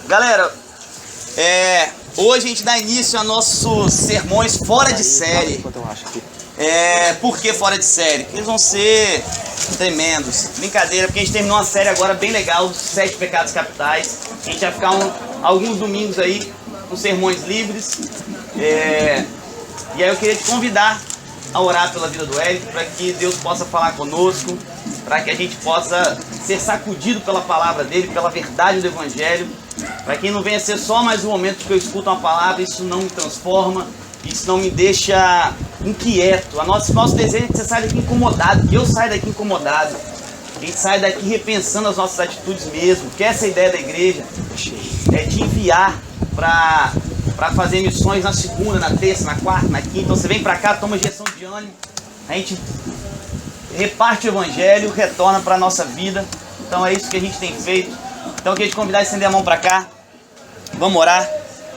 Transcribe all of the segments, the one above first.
Galera, hoje a gente dá início a nossos sermões fora de série. Por que fora de série? Porque eles vão ser tremendos. Brincadeira, porque a gente terminou uma série agora bem legal, os 7 pecados capitais. A gente vai ficar alguns domingos aí com sermões livres. E aí eu queria te convidar a orar pela vida do Érico, para que Deus possa falar conosco, para que a gente possa ser sacudido pela palavra dele, pela verdade do Evangelho, para que não venha ser só mais um momento que eu escuto uma palavra, isso não me transforma, isso não me deixa inquieto. Nosso desejo é que você saia daqui incomodado, que eu saia daqui incomodado, que a gente saia daqui repensando as nossas atitudes mesmo, que essa é a ideia da igreja, é te enviar para fazer missões na segunda, na terça, na quarta, na quinta. Então você vem para cá, toma injeção de ânimo, a gente reparte o Evangelho, retorna para a nossa vida. Então é isso que a gente tem feito. Então eu queria te convidar a estender a mão para cá. Vamos orar,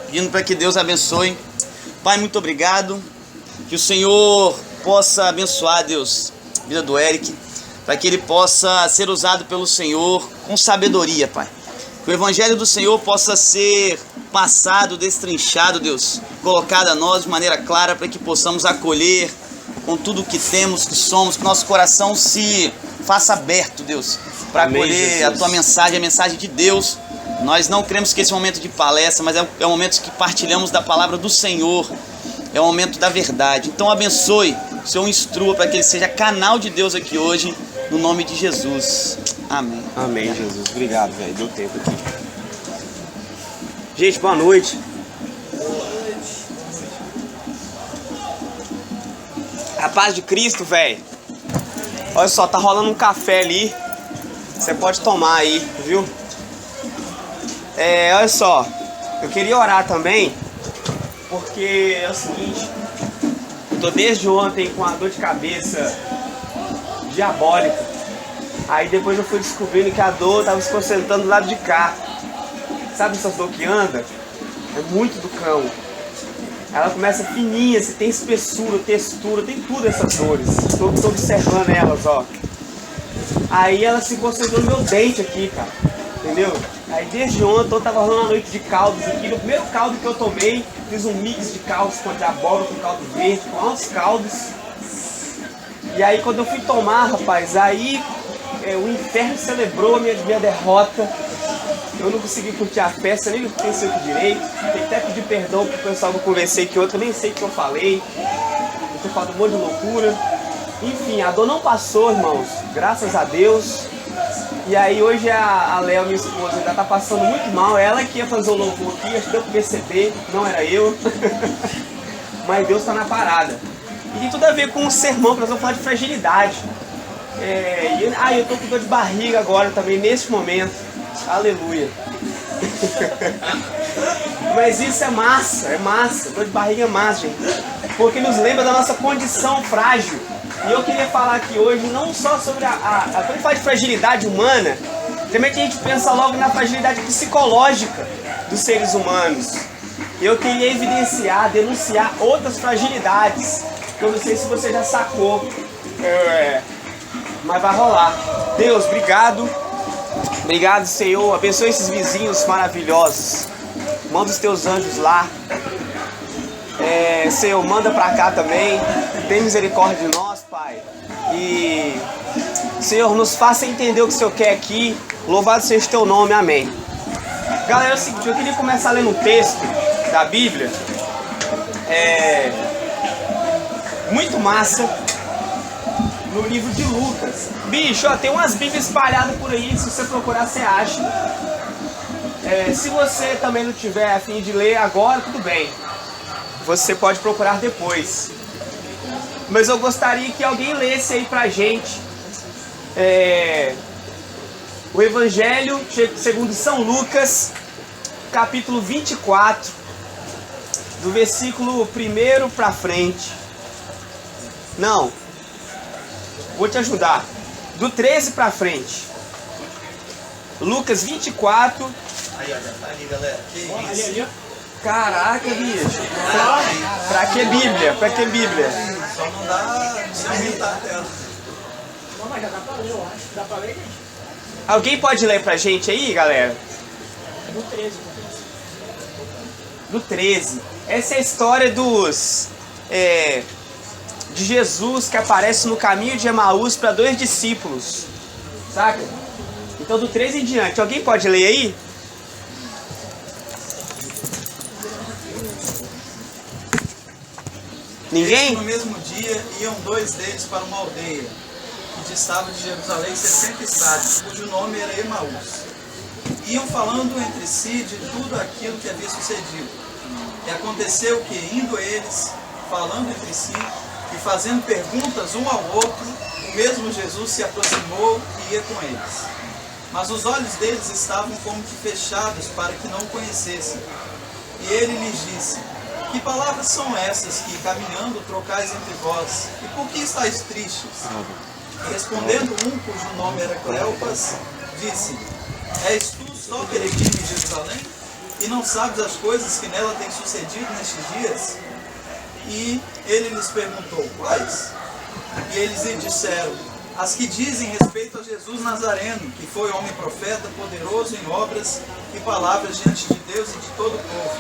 pedindo para que Deus abençoe. Pai, muito obrigado. Que o Senhor possa abençoar, Deus, a vida do Eric, para que ele possa ser usado pelo Senhor com sabedoria, Pai. Que o Evangelho do Senhor possa ser passado, destrinchado, Deus, colocado a nós de maneira clara, para que possamos acolher com tudo o que temos, que somos, que nosso coração se faça aberto, Deus, para acolher a Tua mensagem, a mensagem de Deus. Nós não queremos que esse momento de palestra, mas é um momento que partilhamos da palavra do Senhor, é um momento da verdade. Então abençoe, o Senhor instrua para que ele seja canal de Deus aqui hoje, no nome de Jesus. Amém. Amém, Jesus. Obrigado, velho. Deu tempo aqui. Gente, boa noite. A paz de Cristo, velho. Olha só, tá rolando um café ali. Você pode tomar aí, viu? Olha só. Eu queria orar também, porque é o seguinte. Eu tô desde ontem com a dor de cabeça diabólica. Aí depois eu fui descobrindo que a dor tava se concentrando do lado de cá. Sabe essas dor que anda? É muito do cão. Ela começa fininha, se tem espessura, textura, tem tudo essas dores. Estou observando elas, ó. Aí ela se concentrou no meu dente aqui, cara. Entendeu? Aí desde ontem eu tava rolando uma noite de caldos aqui. No primeiro caldo que eu tomei, fiz um mix de caldos com abóbora, com caldo verde, com altos caldos. E aí quando eu fui tomar, rapaz, aí o inferno celebrou a minha derrota. Eu não consegui curtir a festa, nem pensei aqui direito. Tem até pedir perdão pro pessoal que eu conversei que outro, eu nem sei o que eu falei. Eu tô falando um monte de loucura. Enfim, a dor não passou, irmãos, graças a Deus. E aí hoje a Léo, minha esposa, ainda tá passando muito mal. Ela que ia fazer o louvor aqui, acho que deu pra perceber, não era eu. Mas Deus tá na parada. E tem tudo a ver com o sermão, que nós vamos falar de fragilidade. Eu tô com dor de barriga agora também, neste momento. Aleluia. Mas isso é massa. Dor de barriga é massa, gente. Porque nos lembra da nossa condição frágil. E eu queria falar aqui hoje não só sobre quando a gente fala de fragilidade humana, também a gente pensa logo na fragilidade psicológica dos seres humanos. Eu queria evidenciar, denunciar outras fragilidades, que eu não sei se você já sacou, mas vai rolar. Deus, obrigado. Obrigado, Senhor. Abençoe esses vizinhos maravilhosos. Manda os teus anjos lá. Senhor, manda pra cá também. Tem misericórdia de nós, Pai. E, Senhor, nos faça entender o que o Senhor quer aqui. Louvado seja o teu nome. Amém. Galera, é o seguinte, eu queria começar lendo um texto da Bíblia. Muito massa. No livro de Lucas. Bicho, ó, tem umas bíblias espalhadas por aí. Se você procurar, você acha. Se você também não tiver a fim de ler agora, tudo bem. Você pode procurar depois. Mas eu gostaria que alguém lesse aí pra gente o Evangelho segundo São Lucas, capítulo 24, do versículo 1 pra frente. Não, vou te ajudar. Do 13 pra frente. Lucas 24. Aí, ó, já tá ali, galera. Que isso? Ali. Caraca, bicho. Pra que Bíblia? Pra que Bíblia? Só não dá de aumentar a tela. Não, mas já dá pra ler, eu acho. Dá pra ler, gente? Alguém pode ler pra gente aí, galera? Do 13. Do 13. Essa é a história de Jesus que aparece no caminho de Emaús para 2 discípulos. Saca? Então do 13 em diante. Alguém pode ler aí? Ninguém? No mesmo dia iam 2 deles para uma aldeia que distava de Jerusalém 60 estádios, cujo nome era Emaús. Iam falando entre si de tudo aquilo que havia sucedido. E aconteceu que, indo eles, falando entre si e fazendo perguntas um ao outro, o mesmo Jesus se aproximou e ia com eles. Mas os olhos deles estavam como que fechados para que não o conhecessem. E ele lhes disse: que palavras são essas que, caminhando, trocais entre vós? E por que estáis tristes? E respondendo um, cujo nome era Cleopas, disse: és tu só peregrino em Jerusalém? E não sabes as coisas que nela têm sucedido nestes dias? E ele lhes perguntou: quais? E eles lhe disseram: as que dizem respeito a Jesus Nazareno, que foi homem profeta, poderoso em obras e palavras diante de Deus e de todo o povo.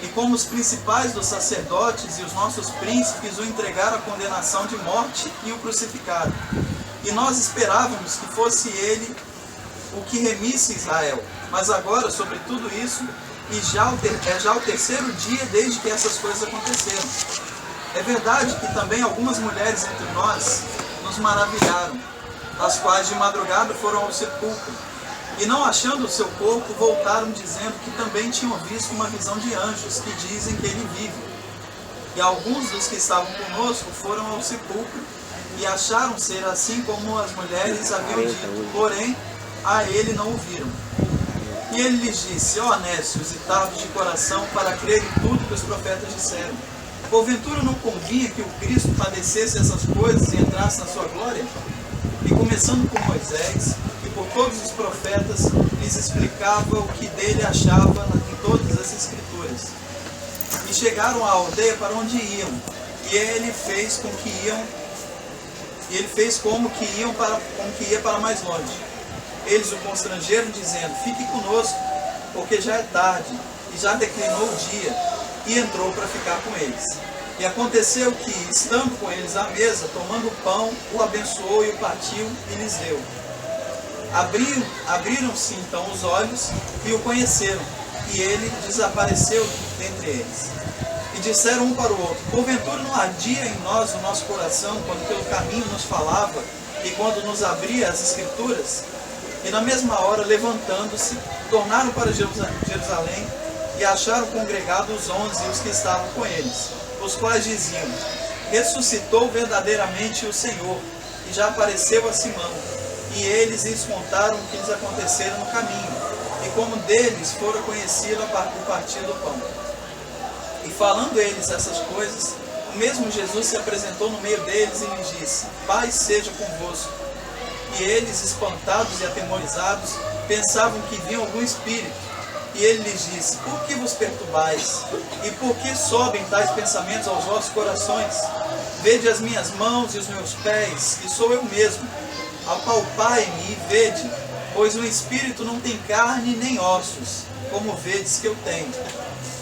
E como os principais dos sacerdotes e os nossos príncipes o entregaram à condenação de morte e o crucificaram. E nós esperávamos que fosse ele o que remisse Israel. Mas agora, sobre tudo isso, é já o 3º dia desde que essas coisas aconteceram. É verdade que também algumas mulheres entre nós nos maravilharam, as quais de madrugada foram ao sepulcro. E não achando o seu corpo, voltaram dizendo que também tinham visto uma visão de anjos que dizem que ele vive. E alguns dos que estavam conosco foram ao sepulcro e acharam ser assim como as mulheres haviam dito, porém a ele não o viram. E ele lhes disse: ó nécios e tardos de coração, para crer em tudo que os profetas disseram. Porventura não convinha que o Cristo padecesse essas coisas e entrasse na sua glória? E começando com Moisés e por todos os profetas, lhes explicava o que dele achava em todas as escrituras. E chegaram à aldeia para onde iam, e ele fez como que ia para mais longe. Eles o constrangeram, dizendo: fique conosco, porque já é tarde, e já declinou o dia, e entrou para ficar com eles. E aconteceu que, estando com eles à mesa, tomando o pão, o abençoou e o partiu, e lhes deu. Abriram-se então os olhos, e o conheceram, e ele desapareceu dentre eles. E disseram um para o outro: porventura não ardia em nós o nosso coração, quando pelo caminho nos falava, e quando nos abria as Escrituras? E na mesma hora, levantando-se, tornaram para Jerusalém, e acharam congregados os 11 e os que estavam com eles, os quais diziam: ressuscitou verdadeiramente o Senhor, e já apareceu a Simão. E eles lhes contaram o que lhes aconteceram no caminho, e como deles fora conhecido o partir do pão. E falando eles essas coisas, o mesmo Jesus se apresentou no meio deles e lhes disse: paz seja convosco. E eles, espantados e atemorizados, pensavam que viam algum espírito. E ele lhes disse: por que vos perturbais? E por que sobem tais pensamentos aos vossos corações? Vede as minhas mãos e os meus pés, que sou eu mesmo. Apalpai-me e vede, pois o espírito não tem carne nem ossos, como vedes que eu tenho.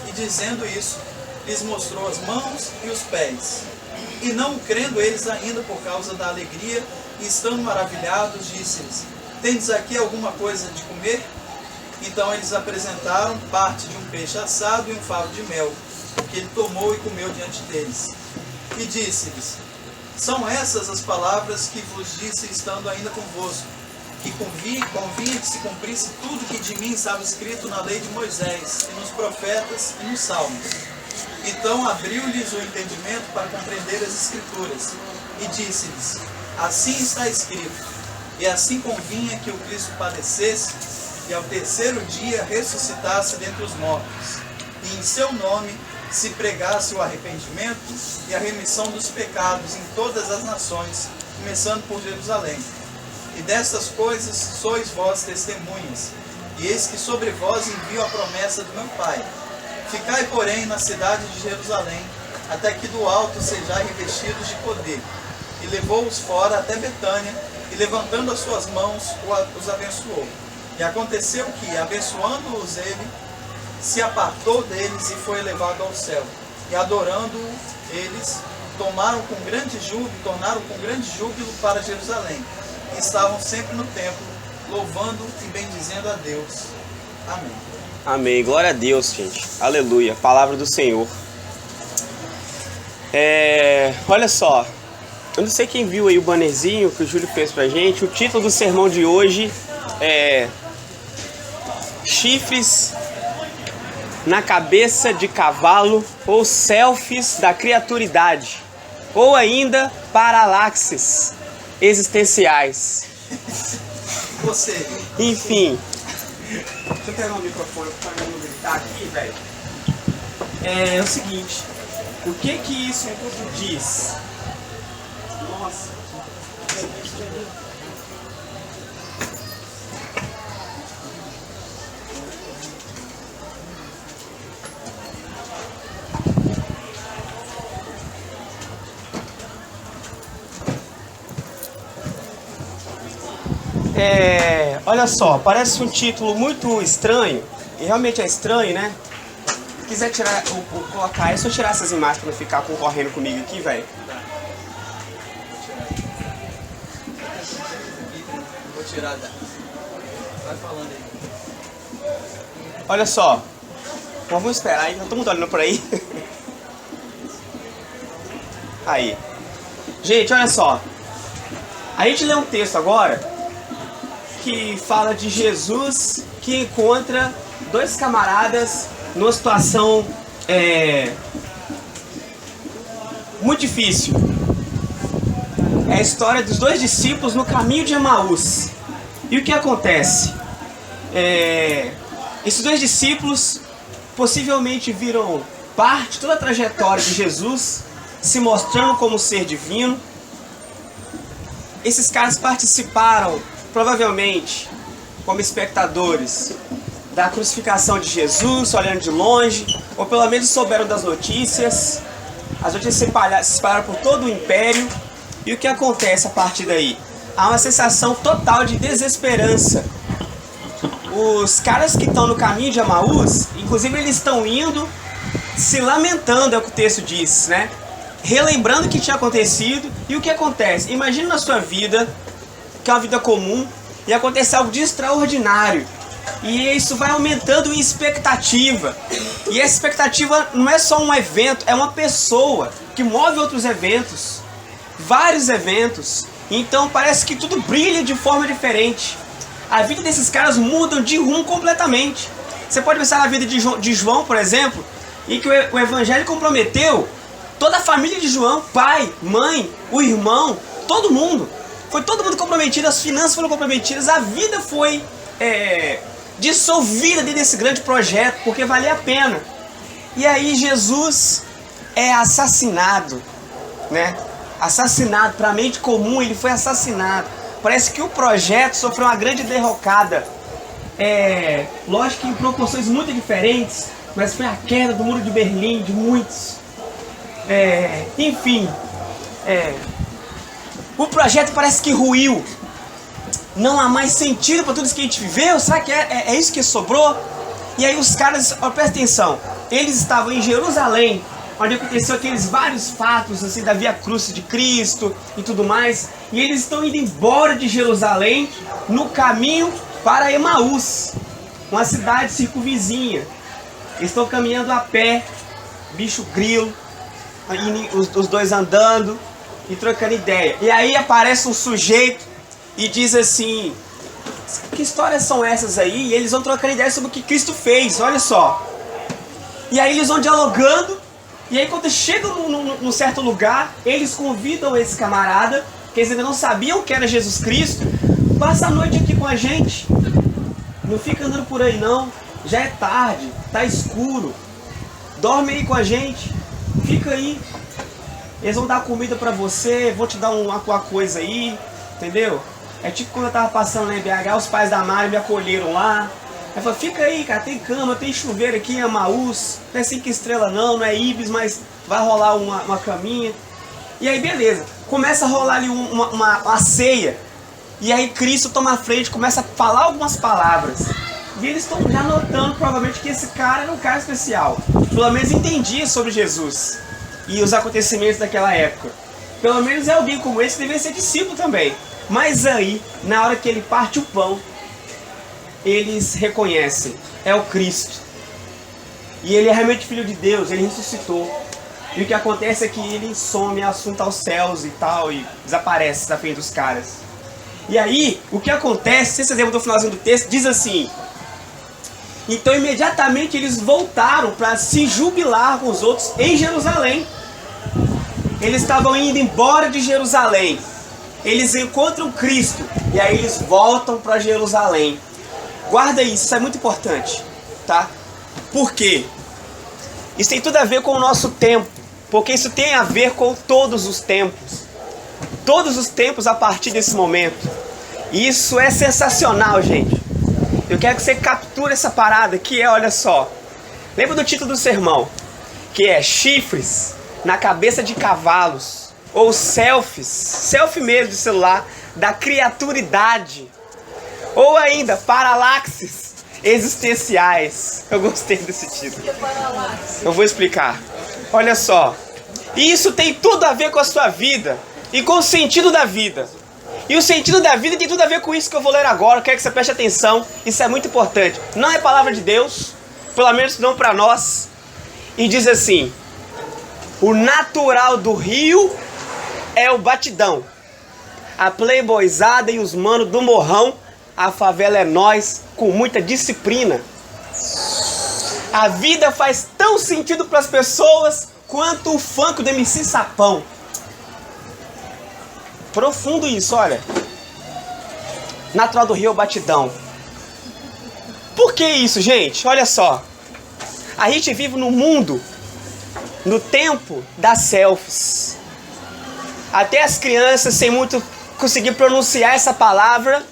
E dizendo isso, lhes mostrou as mãos e os pés. E não crendo eles ainda por causa da alegria, e estando maravilhados, disse-lhes: tendes aqui alguma coisa de comer? Então eles apresentaram parte de um peixe assado e um favo de mel, que ele tomou e comeu diante deles. E disse-lhes: são essas as palavras que vos disse estando ainda convosco, que convinha que se cumprisse tudo que de mim estava escrito na lei de Moisés, e nos profetas e nos salmos. Então abriu-lhes o entendimento para compreender as Escrituras, e disse-lhes: assim está escrito, e assim convinha que o Cristo padecesse, e ao 3º dia ressuscitasse dentre os mortos, e em seu nome se pregasse o arrependimento e a remissão dos pecados em todas as nações, começando por Jerusalém. E destas coisas sois vós testemunhas, e eis que sobre vós envio a promessa do meu Pai. Ficai, porém, na cidade de Jerusalém, até que do alto sejais revestidos de poder. E levou-os fora até Betânia, e levantando as suas mãos, os abençoou. E aconteceu que, abençoando-os ele, se apartou deles e foi elevado ao céu. E adorando-o, eles tornaram com grande júbilo para Jerusalém. E estavam sempre no templo, louvando e bendizendo a Deus. Amém. Amém. Glória a Deus, gente. Aleluia. Palavra do Senhor. Olha só. Eu não sei quem viu aí o bannerzinho que o Júlio fez pra gente. O título do sermão de hoje é Chifres na cabeça de cavalo ou selfies da criaturidade, ou ainda paralaxes existenciais. Você. Enfim. Deixa eu pegar o microfone para não gritar aqui, velho. É o seguinte, o que isso tudo diz? Nossa. Olha só, parece um título muito estranho, e realmente é estranho, né? Se quiser tirar, ou colocar, é só tirar essas imagens pra não ficar concorrendo comigo aqui, velho. Vou tirar da... Vai falando aí. Olha só, vamos esperar aí, todo mundo olhando por aí. Aí. Gente, olha só. A gente lê um texto agora que fala de Jesus que encontra dois camaradas numa situação muito difícil. É a história dos dois discípulos no caminho de Emaús. E o que acontece? Esses dois discípulos possivelmente viram parte, toda a trajetória de Jesus, se mostrando como ser divino. Esses caras participaram, provavelmente, como espectadores da crucificação de Jesus, olhando de longe, ou pelo menos souberam das notícias. As notícias se espalharam por todo o império. E o que acontece a partir daí? Há uma sensação total de desesperança. Os caras que estão no caminho de Emaús, inclusive eles estão indo se lamentando, é o que o texto diz, né? Relembrando o que tinha acontecido. E o que acontece? Imagine na sua vida, que é uma vida comum, e acontece algo de extraordinário. E isso vai aumentando em expectativa. E essa expectativa não é só um evento, é uma pessoa que move outros eventos. Vários eventos. Então parece que tudo brilha de forma diferente. A vida desses caras muda de rumo completamente. Você pode pensar na vida de João, por exemplo, em que o evangelho comprometeu toda a família de João, pai, mãe, o irmão, todo mundo. Foi todo mundo comprometido, as finanças foram comprometidas, a vida foi dissolvida dentro desse grande projeto, porque valia a pena. E aí Jesus é assassinado, né? Assassinado, para a mente comum ele foi assassinado. Parece que o projeto sofreu uma grande derrocada. Lógico que em proporções muito diferentes, mas foi a queda do Muro de Berlim, de muitos. Enfim, o projeto parece que ruiu. Não há mais sentido para tudo isso que a gente viveu. Será que é isso que sobrou? E aí os caras, presta atenção, eles estavam em Jerusalém, onde aconteceu aqueles vários fatos assim, da Via Crucis de Cristo e tudo mais. E eles estão indo embora de Jerusalém no caminho para Emaús, uma cidade circunvizinha. Eles estão caminhando a pé, bicho grilo, os dois andando e trocando ideia. E aí aparece um sujeito e diz assim: que histórias são essas aí? E eles vão trocando ideia sobre o que Cristo fez, olha só. E aí eles vão dialogando. E aí quando chegam num certo lugar, eles convidam esse camarada, que eles ainda não sabiam que era Jesus Cristo: passa a noite aqui com a gente, não fica andando por aí não, já é tarde, tá escuro, dorme aí com a gente, fica aí, eles vão dar comida pra você, vão te dar uma coisa aí, entendeu? É tipo quando eu tava passando lá em BH, os pais da Mari me acolheram lá. Aí falou: fica aí, cara, tem cama, tem chuveiro aqui em Emaús, não é 5 estrelas não é Ibis, mas vai rolar uma caminha. E aí beleza, começa a rolar ali uma ceia. E aí Cristo toma a frente, começa a falar algumas palavras. E eles estão já notando provavelmente que esse cara era um cara especial. Pelo menos entendia sobre Jesus e os acontecimentos daquela época. Pelo menos é alguém como esse que deveria ser discípulo também. Mas aí, na hora que ele parte o pão, eles reconhecem, é o Cristo. E ele é realmente filho de Deus, ele ressuscitou. E o que acontece é que ele some, assunta aos céus e tal, e desaparece da frente dos caras. E aí, o que acontece, se vocês lembram do finalzinho do texto, diz assim: então imediatamente eles voltaram para se jubilar com os outros em Jerusalém. Eles estavam indo embora de Jerusalém. Eles encontram Cristo e aí eles voltam para Jerusalém. Guarda isso é muito importante, tá? Por quê? Isso tem tudo a ver com o nosso tempo, porque isso tem a ver com todos os tempos. Todos os tempos a partir desse momento. Isso é sensacional, gente. Eu quero que você capture essa parada que é, olha só. Lembra do título do sermão? Que é chifres na cabeça de cavalos. Ou selfies, selfie mesmo de celular, da criaturidade. Ou ainda, paralaxes existenciais. Eu gostei desse título. Eu vou explicar. Olha só. Isso tem tudo a ver com a sua vida e com o sentido da vida. E o sentido da vida tem tudo a ver com isso que eu vou ler agora. Eu quero que você preste atenção. Isso é muito importante. Não é palavra de Deus, pelo menos não para nós. E diz assim: o natural do rio é o batidão. A playboyzada e os manos do morrão, a favela é nós, com muita disciplina. A vida faz tão sentido para as pessoas quanto o funk do MC Sapão. Profundo isso, olha. Natural do rio é o batidão. Por que isso, gente? Olha só. A gente vive no mundo, no tempo das selfies. Até as crianças, sem muito conseguir pronunciar essa palavra,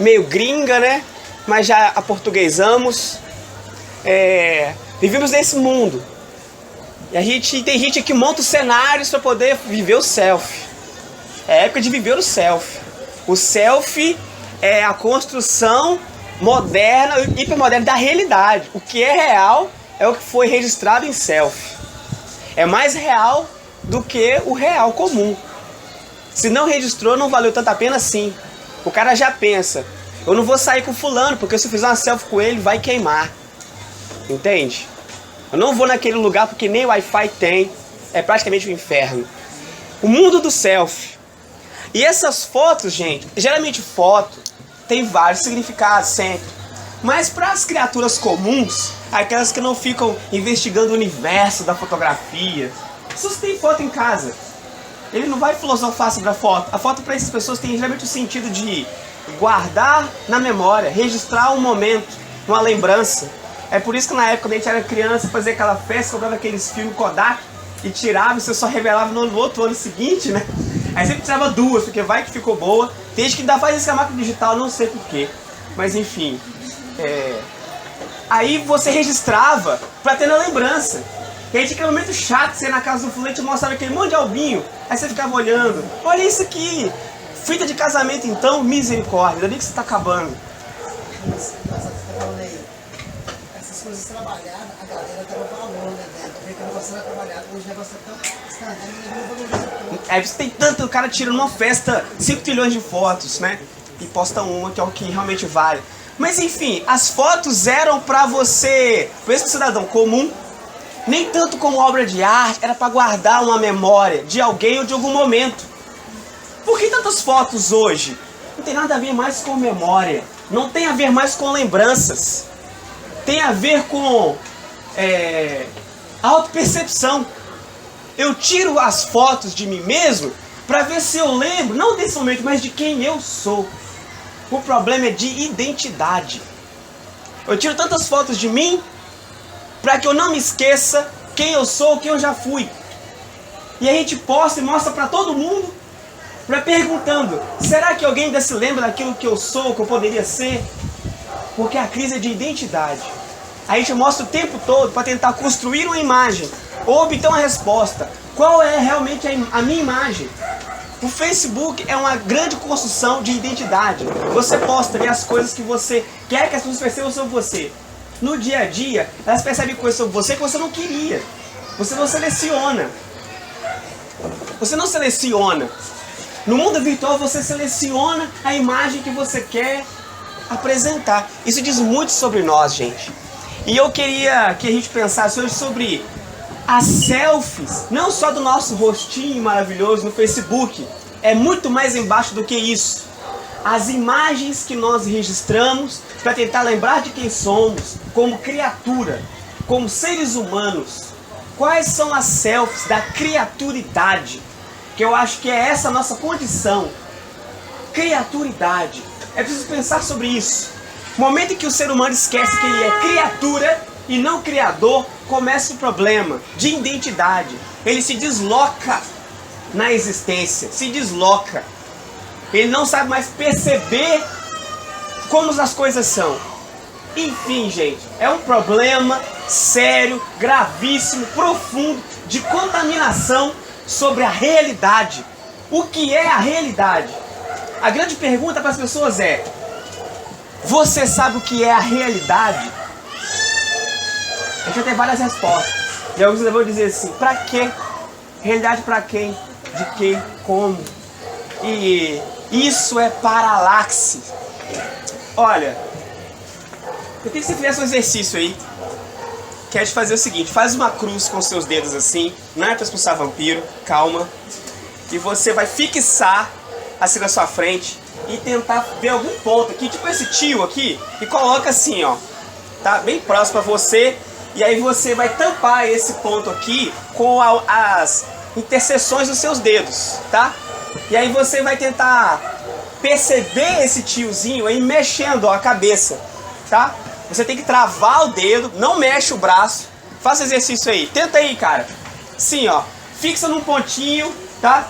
meio gringa, né? Mas já aportuguesamos. Vivemos nesse mundo. E tem gente que monta os cenários para poder viver o selfie. É época de viver o selfie. O selfie é a construção moderna, hipermoderna da realidade. O que é real é o que foi registrado em selfie. É mais real do que o real comum. Se não registrou, não valeu tanta pena assim. O cara já pensa: eu não vou sair com fulano, porque se eu fizer uma selfie com ele, vai queimar. Entende? Eu não vou naquele lugar porque nem Wi-Fi tem. É praticamente um inferno. O mundo do selfie. E essas fotos, gente, geralmente foto tem vários significados sempre. Mas para as criaturas comuns, aquelas que não ficam investigando o universo da fotografia, se você tem foto em casa, ele não vai filosofar sobre a foto. A foto para essas pessoas tem geralmente o sentido de guardar na memória, registrar um momento, uma lembrança. É por isso que na época, quando a gente era criança, fazia aquela festa, comprava aqueles filmes Kodak e tirava e você só revelava no outro ano seguinte, né? Aí sempre tirava duas, porque vai que ficou boa. Tem gente que ainda faz isso com a máquina digital, não sei porquê. Mas enfim. Aí você registrava pra ter na lembrança. E aí tinha aquele momento chato, você ia na casa do fulano e mostrava aquele monte de albinho. Aí você ficava olhando. Olha isso aqui. Fita de casamento então, misericórdia. Ainda bem que você tá acabando. Essas coisas trabalhadas, a galera tava valor, né, velho? Porque o negócio era trabalhado, hoje o negócio é tão instantâneo, não valoriza tanto. Aí você tem tanto, o cara tira numa festa 5 trilhões de fotos, né? E posta uma, que é o que realmente vale. Mas enfim, as fotos eram pra você, pra esse cidadão comum, nem tanto como obra de arte, era pra guardar uma memória de alguém ou de algum momento. Por que tantas fotos hoje? Não tem nada a ver mais com memória, não tem a ver mais com lembranças. Tem a ver com autopercepção. Eu tiro as fotos de mim mesmo para ver se eu lembro, não desse momento, mas de quem eu sou. O problema é de identidade. Eu tiro tantas fotos de mim para que eu não me esqueça quem eu sou, quem eu já fui. E a gente posta e mostra para todo mundo, perguntando: será que alguém ainda se lembra daquilo que eu sou, que eu poderia ser? Porque a crise é de identidade. A gente mostra o tempo todo para tentar construir uma imagem ou obter uma resposta. Qual é realmente a minha imagem? O Facebook é uma grande construção de identidade. Você posta ali as coisas que você quer que as pessoas percebam sobre você. No dia a dia, elas percebem coisas sobre você que você não queria. Você não seleciona. Você não seleciona. No mundo virtual, você seleciona a imagem que você quer apresentar. Isso diz muito sobre nós, gente. E eu queria que a gente pensasse hoje sobre as selfies, não só do nosso rostinho maravilhoso no Facebook, é muito mais embaixo do que isso. As imagens que nós registramos para tentar lembrar de quem somos, como criatura, como seres humanos. Quais são as selfies da criaturidade? Que eu acho que é essa a nossa condição. Criaturidade. É preciso pensar sobre isso. No momento em que o ser humano esquece que ele é criatura e não criador, começa o problema de identidade. Ele se desloca na existência, se desloca. Ele não sabe mais perceber como as coisas são. Enfim, gente, é um problema sério, gravíssimo, profundo, de contaminação sobre a realidade. O que é a realidade? A grande pergunta para as pessoas é: você sabe o que é a realidade? A gente vai ter várias respostas. E alguns vão dizer assim: pra quê? Realidade pra quem? De quê? Como? E isso é paralaxe. Olha, eu queria que você fizesse um exercício aí. Quer te fazer o seguinte: faz uma cruz com seus dedos assim. Não é pra expulsar vampiro, calma. E você vai fixar assim na sua frente e tentar ver algum ponto aqui, tipo esse tio aqui, e coloca assim, ó, tá? Bem próximo a você. E aí você vai tampar esse ponto aqui com as interseções dos seus dedos, tá? E aí você vai tentar perceber esse tiozinho aí mexendo, ó, a cabeça, tá? Você tem que travar o dedo, não mexe o braço. Faça exercício aí. Tenta aí, cara. Sim, ó. Fixa num pontinho, tá?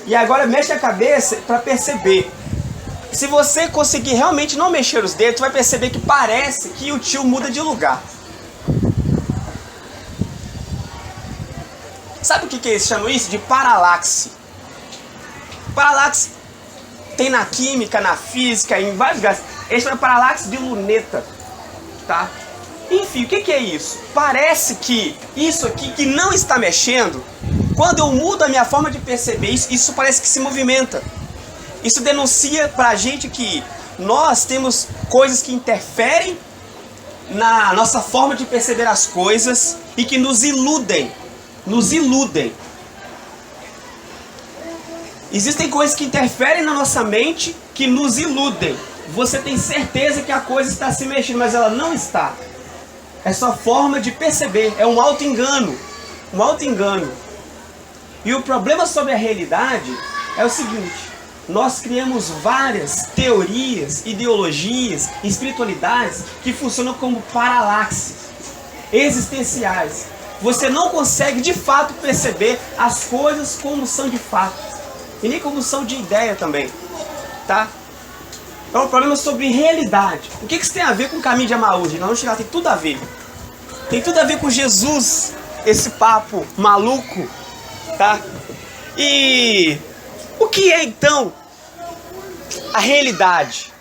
E agora mexe a cabeça para perceber. Se você conseguir realmente não mexer os dedos, você vai perceber que parece que o tio muda de lugar. Sabe o que eles chamam isso? De paralaxe. Paralaxe tem na química, na física, em vários lugares. Eles chamam de paralaxe de luneta, tá? Enfim, o que é isso? Parece que isso aqui que não está mexendo, quando eu mudo a minha forma de perceber isso parece que se movimenta. Isso denuncia pra gente que nós temos coisas que interferem na nossa forma de perceber as coisas e que nos iludem. Nos iludem. Existem coisas que interferem na nossa mente que nos iludem. Você tem certeza que a coisa está se mexendo, mas ela não está. É sua forma de perceber. É um auto-engano. Um auto-engano. E o problema sobre a realidade é o seguinte: nós criamos várias teorias, ideologias, espiritualidades que funcionam como paralaxes existenciais. Você não consegue de fato perceber as coisas como são de fato. E nem como são de ideia também. Tá? É um problema sobre realidade. O que isso tem a ver com o caminho de Emaús? Nós vamos chegar, tem tudo a ver. Tem tudo a ver com Jesus, esse papo maluco. Tá? E o que é então a realidade?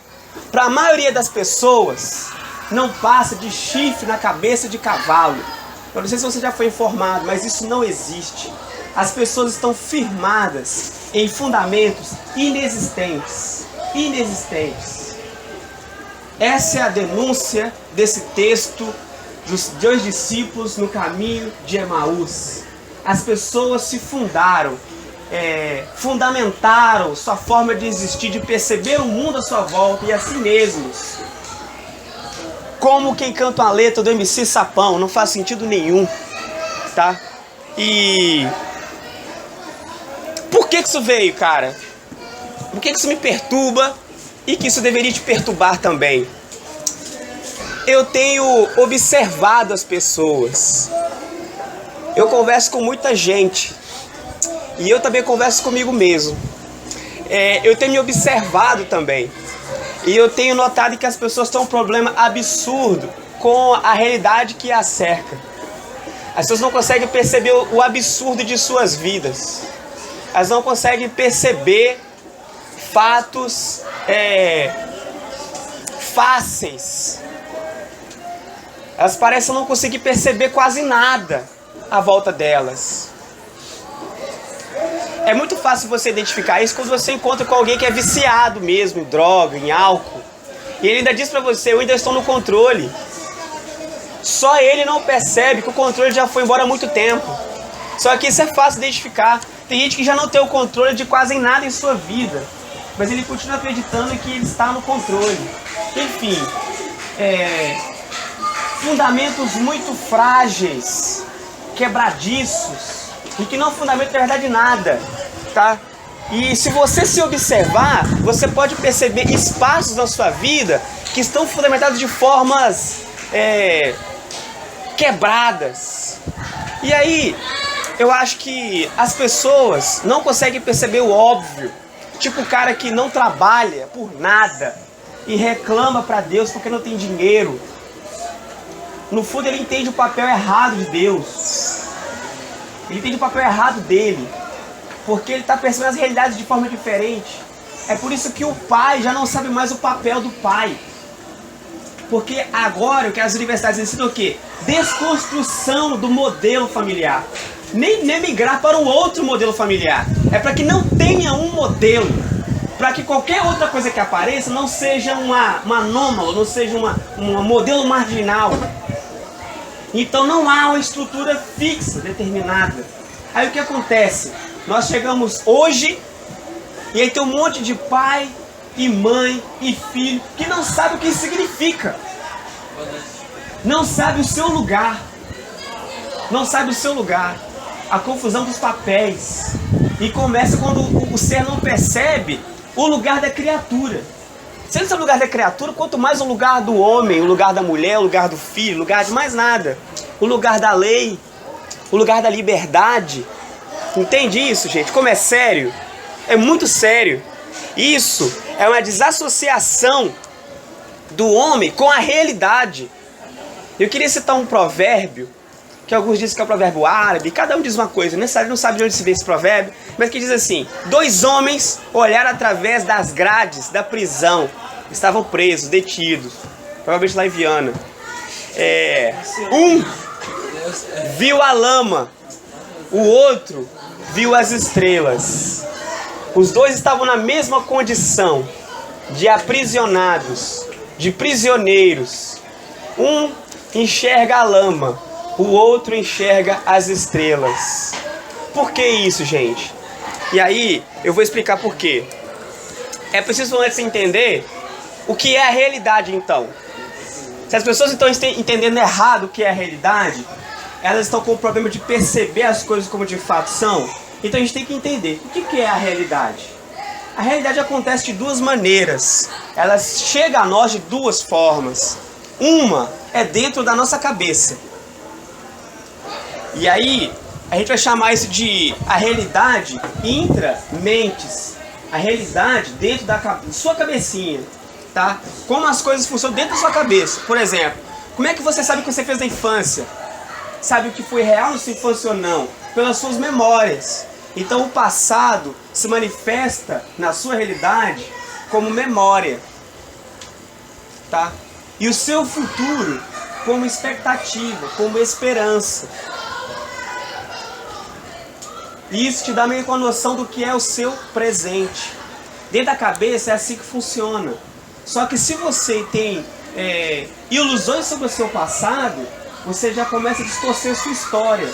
Para a maioria das pessoas, não passa de chifre na cabeça de cavalo. Eu não sei se você já foi informado, mas isso não existe. As pessoas estão firmadas em fundamentos inexistentes. Inexistentes. Essa é a denúncia desse texto dos dois discípulos no caminho de Emaús. As pessoas se fundamentaram sua forma de existir, de perceber o mundo à sua volta e a si mesmos. Como quem canta uma letra do MC Sapão, não faz sentido nenhum, tá? E por que isso veio, cara? Por que isso me perturba e que isso deveria te perturbar também? Eu tenho observado as pessoas. Eu converso com muita gente. E eu também converso comigo mesmo. Eu tenho me observado também. E eu tenho notado que as pessoas têm um problema absurdo com a realidade que as cerca. As pessoas não conseguem perceber o absurdo de suas vidas. elas não conseguem perceber fatos fáceis. Elas parecem não conseguir perceber quase nada à volta delas. É muito fácil você identificar isso quando você encontra com alguém que é viciado mesmo em droga, em álcool. E ele ainda diz pra você, eu ainda estou no controle. Só ele não percebe que o controle já foi embora há muito tempo. Só que isso é fácil de identificar. Tem gente que já não tem o controle de quase nada em sua vida, mas ele continua acreditando que ele está no controle. Enfim, fundamentos muito frágeis, quebradiços, e que não fundamentam na verdade nada, tá? E se você se observar, você pode perceber espaços na sua vida que estão fundamentados de formas quebradas. E aí, eu acho que as pessoas não conseguem perceber o óbvio. Tipo o cara que não trabalha por nada e reclama pra Deus porque não tem dinheiro. No fundo ele entende o papel errado de Deus. Ele entende o papel errado dele. Porque ele está percebendo as realidades de forma diferente. É por isso que o pai já não sabe mais o papel do pai. Porque agora o que as universidades ensinam é o quê? Desconstrução do modelo familiar. Nem migrar para um outro modelo familiar. É para que não tenha um modelo. Para que qualquer outra coisa que apareça não seja uma anômalo, não seja um modelo marginal. Então não há uma estrutura fixa, determinada. Aí o que acontece? Nós chegamos hoje e aí tem um monte de pai e mãe e filho que não sabe o que isso significa. Não sabe o seu lugar. Não sabe o seu lugar. A confusão dos papéis. E começa quando o ser não percebe o lugar da criatura. Sendo esse o lugar da criatura, quanto mais o lugar do homem, o lugar da mulher, o lugar do filho, o lugar de mais nada. O lugar da lei, o lugar da liberdade. Entende isso, gente? Como é sério? É muito sério. Isso é uma desassociação do homem com a realidade. Eu queria citar um provérbio, que alguns dizem que é um provérbio árabe, cada um diz uma coisa, não sabe de onde se vê esse provérbio, mas que diz assim: 2 homens olharam através das grades da prisão, estavam presos, detidos, provavelmente lá em Viana. Um viu a lama, o outro viu as estrelas. Os dois estavam na mesma condição de aprisionados, de prisioneiros. Um enxerga a lama, o outro enxerga as estrelas. Por que isso, gente? E aí, eu vou explicar por quê. É preciso antes entender o que é a realidade, então. Se as pessoas estão entendendo errado o que é a realidade, elas estão com o problema de perceber as coisas como de fato são. Então a gente tem que entender o que é a realidade. A realidade acontece de 2 maneiras. Ela chega a nós de 2 formas. Uma é dentro da nossa cabeça. E aí, a gente vai chamar isso de a realidade intra-mentes. A realidade dentro da sua cabecinha, tá? Como as coisas funcionam dentro da sua cabeça. Por exemplo, como é que você sabe o que você fez na infância? Sabe o que foi real na sua infância ou não? Pelas suas memórias. Então o passado se manifesta na sua realidade como memória, tá? E o seu futuro como expectativa, como esperança. E isso te dá meio com a noção do que é o seu presente. Dentro da cabeça é assim que funciona. Só que se você tem ilusões sobre o seu passado, você já começa a distorcer a sua história.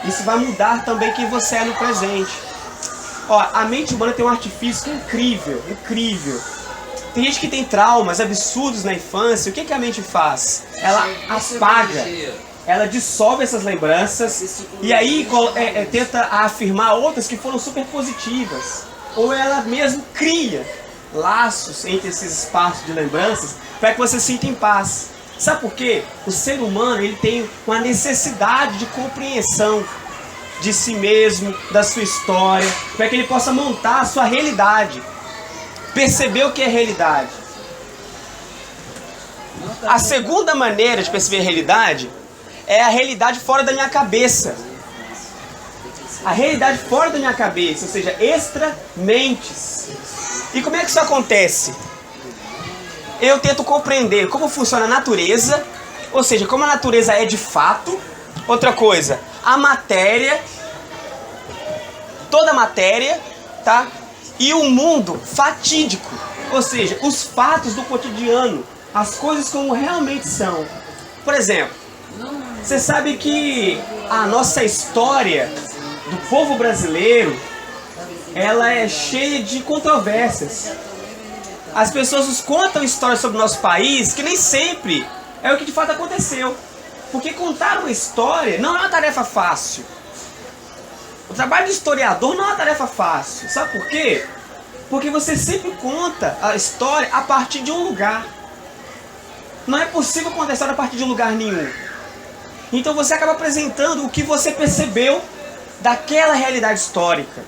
Isso vai mudar também quem você é no presente. Ó, a mente humana tem um artifício incrível, incrível. Tem gente que tem traumas absurdos na infância. O que a mente faz? Ela apaga. Ela dissolve essas lembranças e aí tenta afirmar outras que foram super positivas. Ou ela mesmo cria laços entre esses espaços de lembranças para que você sinta em paz. Sabe por quê? O ser humano ele tem uma necessidade de compreensão de si mesmo, da sua história, para que ele possa montar a sua realidade. Perceber o que é realidade. A segunda maneira de perceber a realidade é a realidade fora da minha cabeça. a realidade fora da minha cabeça, ou seja, extra-mentes. E como é que isso acontece? Eu tento compreender como funciona a natureza, ou seja, como a natureza é de fato. Outra coisa, a matéria, toda a matéria, tá? E o mundo fatídico, ou seja, os fatos do cotidiano, as coisas como realmente são. Por exemplo, você sabe que a nossa história do povo brasileiro, ela é cheia de controvérsias. As pessoas nos contam histórias sobre o nosso país que nem sempre é o que de fato aconteceu. Porque contar uma história não é uma tarefa fácil. O trabalho do historiador não é uma tarefa fácil. Sabe por quê? Porque você sempre conta a história a partir de um lugar. Não é possível contar a história a partir de um lugar nenhum. Então você acaba apresentando o que você percebeu daquela realidade histórica.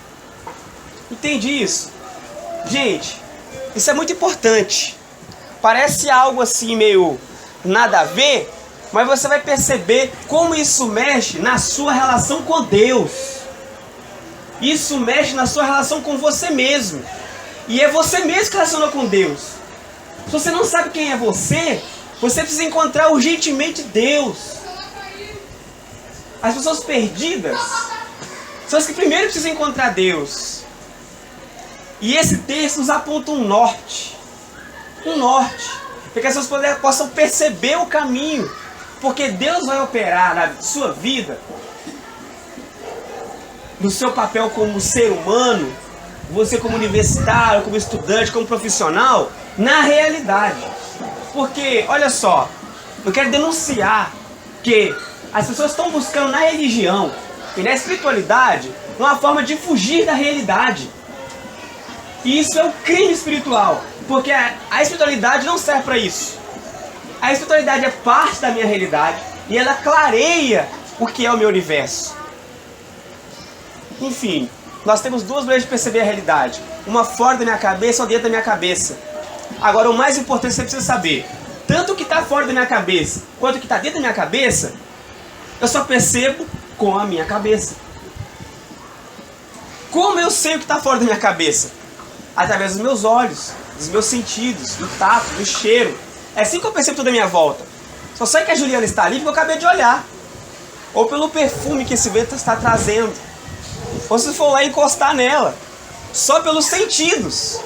Entende isso? Gente, isso é muito importante. Parece algo assim meio nada a ver, mas você vai perceber como isso mexe na sua relação com Deus. Isso mexe na sua relação com você mesmo. E é você mesmo que relaciona com Deus. Se você não sabe quem é você precisa encontrar urgentemente Deus. As pessoas perdidas são as que primeiro precisam encontrar Deus. E esse texto nos aponta um norte. Um norte. Para que as pessoas possam perceber o caminho. Porque Deus vai operar na sua vida, no seu papel como ser humano, você como universitário, como estudante, como profissional, na realidade. Porque, olha só, eu quero denunciar que as pessoas estão buscando na religião e na espiritualidade uma forma de fugir da realidade. E isso é um crime espiritual, porque a espiritualidade não serve para isso. A espiritualidade é parte da minha realidade e ela clareia o que é o meu universo. Enfim, nós temos duas maneiras de perceber a realidade. Uma fora da minha cabeça ou dentro da minha cabeça. Agora, o mais importante você precisa saber. Tanto o que está fora da minha cabeça quanto o que está dentro da minha cabeça, eu só percebo com a minha cabeça. Como eu sei o que está fora da minha cabeça? Através dos meus olhos, dos meus sentidos, do tato, do cheiro. É assim que eu percebo toda a minha volta. Só sei que a Juliana está ali porque eu acabei de olhar. Ou pelo perfume que esse vento está trazendo. Ou se for lá encostar nela. Só pelos sentidos.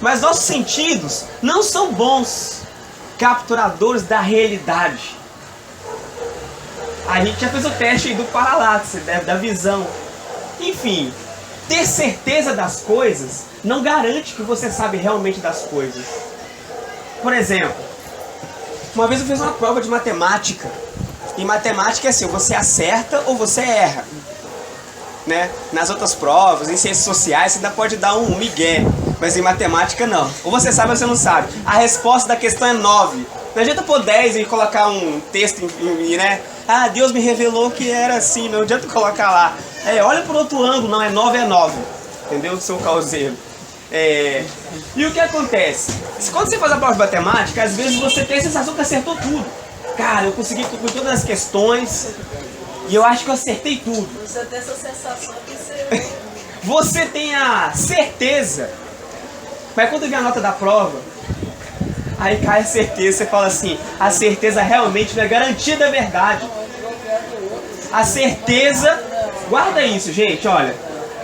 Mas nossos sentidos não são bons capturadores da realidade. A gente já fez o teste aí do paralaxe, da visão. Enfim, ter certeza das coisas não garante que você sabe realmente das coisas. Por exemplo, uma vez eu fiz uma prova de matemática. E matemática é assim, você acerta ou você erra. Né? Nas outras provas, em ciências sociais, você ainda pode dar um migué. Mas em matemática não. Ou você sabe ou você não sabe. A resposta da questão é 9. Não adianta pôr 10 e colocar um texto, né? Ah, Deus me revelou que era assim. Não adianta colocar lá. Olha por outro ângulo. Não, é 9 é 9. Entendeu? Seu causeiro. E o que acontece? Quando você faz a prova de matemática, às vezes você tem a sensação que acertou tudo. Cara, eu consegui concluir todas as questões e eu acho que eu acertei tudo. Você tem essa sensação que você... Você tem a certeza. Mas quando vem a nota da prova, aí cai a certeza. Você fala assim, a certeza realmente não é garantia da verdade. A certeza, guarda isso, gente, olha.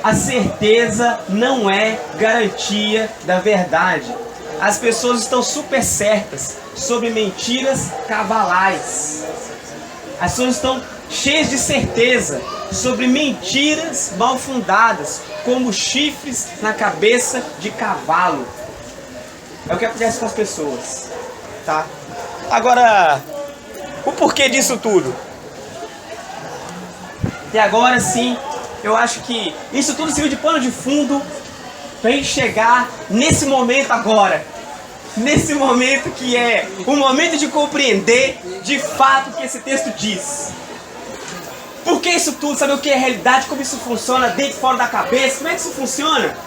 A certeza não é garantia da verdade. As pessoas estão super certas sobre mentiras cavalais. As pessoas estão cheias de certeza sobre mentiras mal fundadas, como chifres na cabeça de cavalo. É o que acontece com as pessoas, tá? Agora, o porquê disso tudo? E agora sim, eu acho que isso tudo serviu de pano de fundo pra gente chegar nesse momento agora. Nesse momento que é o momento de compreender de fato o que esse texto diz. Por que isso tudo? Saber o que é realidade, como isso funciona dentro e fora da cabeça, como é que isso funciona?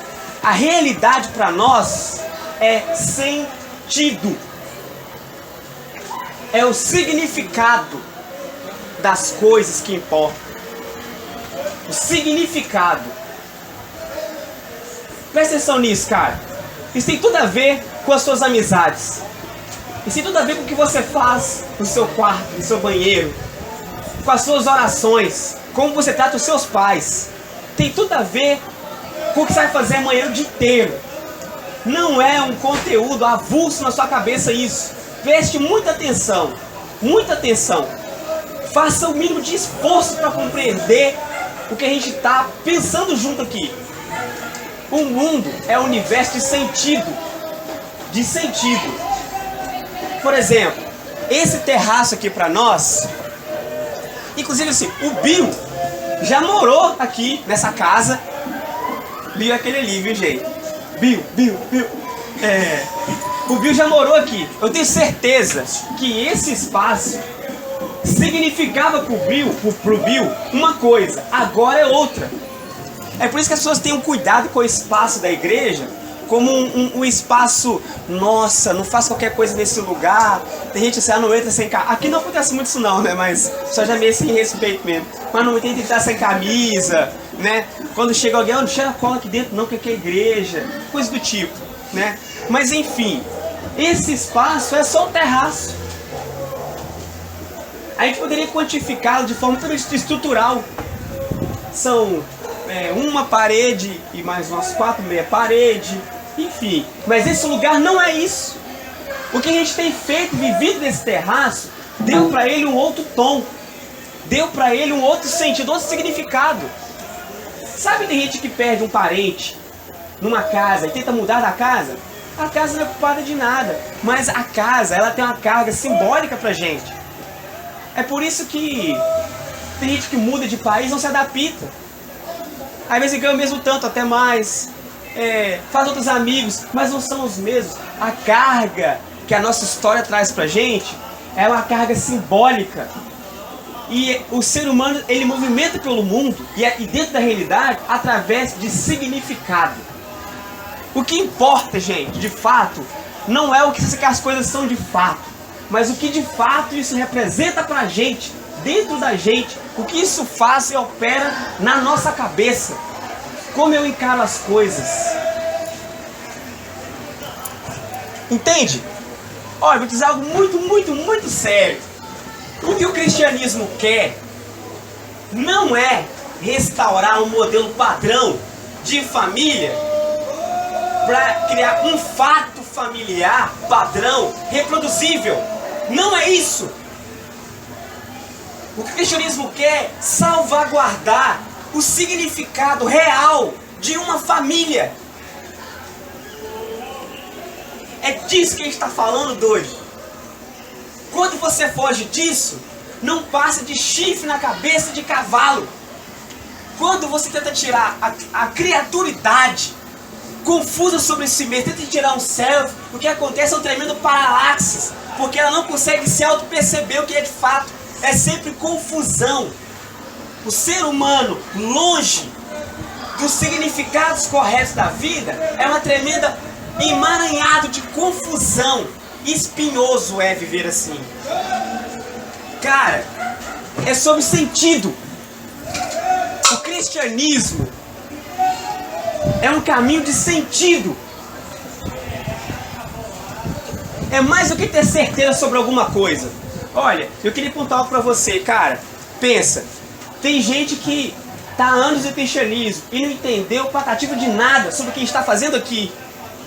A realidade para nós é sentido. É o significado das coisas que importam. o significado. Presta atenção nisso, cara. Isso tem tudo a ver com as suas amizades. Isso tem tudo a ver com o que você faz no seu quarto, no seu banheiro, com as suas orações, como você trata os seus pais. Tem tudo a ver com o que você vai fazer amanhã o dia inteiro. Não é um conteúdo avulso na sua cabeça isso. Preste muita atenção, muita atenção. Faça o mínimo de esforço para compreender o que a gente está pensando junto aqui. O mundo é um universo de sentido. De sentido. Por exemplo, esse terraço aqui para nós, inclusive assim, o Bill já morou aqui nessa casa. Bill é aquele ali, viu, gente? Bill. O Bill já morou aqui. Eu tenho certeza que esse espaço significava pro Bill uma coisa, agora é outra. É por isso que as pessoas tenham cuidado com o espaço da igreja como um espaço, nossa, não faça qualquer coisa nesse lugar. Tem gente assim, não entra sem camisa. Aqui não acontece muito isso não, né? Mas só já meio sem respeito mesmo. Mas não tem que estar sem camisa, né? Quando chega alguém, não cheira cola aqui dentro não, que aqui é igreja. Coisa do tipo, né? Mas enfim, esse espaço é só um terraço. A gente poderia quantificá-lo de forma totalmente estrutural. São uma parede e mais umas 4 meia parede, enfim. Mas esse lugar não é isso. O que a gente tem feito, vivido nesse terraço, deu para ele um outro tom. Deu para ele um outro sentido, outro significado. Sabe, tem gente que perde um parente numa casa e tenta mudar da casa? A casa não é culpada de nada. Mas a casa, ela tem uma carga simbólica pra gente. É por isso que tem gente que muda de país e não se adapta. Às vezes ganha o mesmo tanto, até mais. Faz outros amigos, mas não são os mesmos. A carga que a nossa história traz pra gente é uma carga simbólica. E o ser humano, ele movimenta pelo mundo e dentro da realidade através de significado. O que importa, gente, de fato, não é o que as coisas são de fato, mas o que de fato isso representa pra gente, dentro da gente, o que isso faz e opera na nossa cabeça. Como eu encaro as coisas. Entende? Olha, vou dizer algo muito sério. O que o cristianismo quer não é restaurar um modelo padrão de família para criar um fato familiar padrão reproduzível. Não é isso. O que o cristianismo quer é salvaguardar o significado real de uma família. É disso que a gente está falando, doido. Quando você foge disso, não passa de chifre na cabeça de cavalo. Quando você tenta tirar a criaturidade confusa sobre si mesmo, tenta tirar um self, o que acontece é um tremendo paralaxe, porque ela não consegue se auto-perceber o que é de fato. É sempre confusão. O ser humano, longe dos significados corretos da vida, é uma tremenda emaranhado de confusão. Espinhoso é viver assim. Cara, é sobre sentido. O cristianismo é um caminho de sentido. É mais do que ter certeza sobre alguma coisa. Olha, eu queria contar algo pra você, cara. Pensa, tem gente que tá há anos no cristianismo e não entendeu patativa de nada sobre o que a gente está fazendo aqui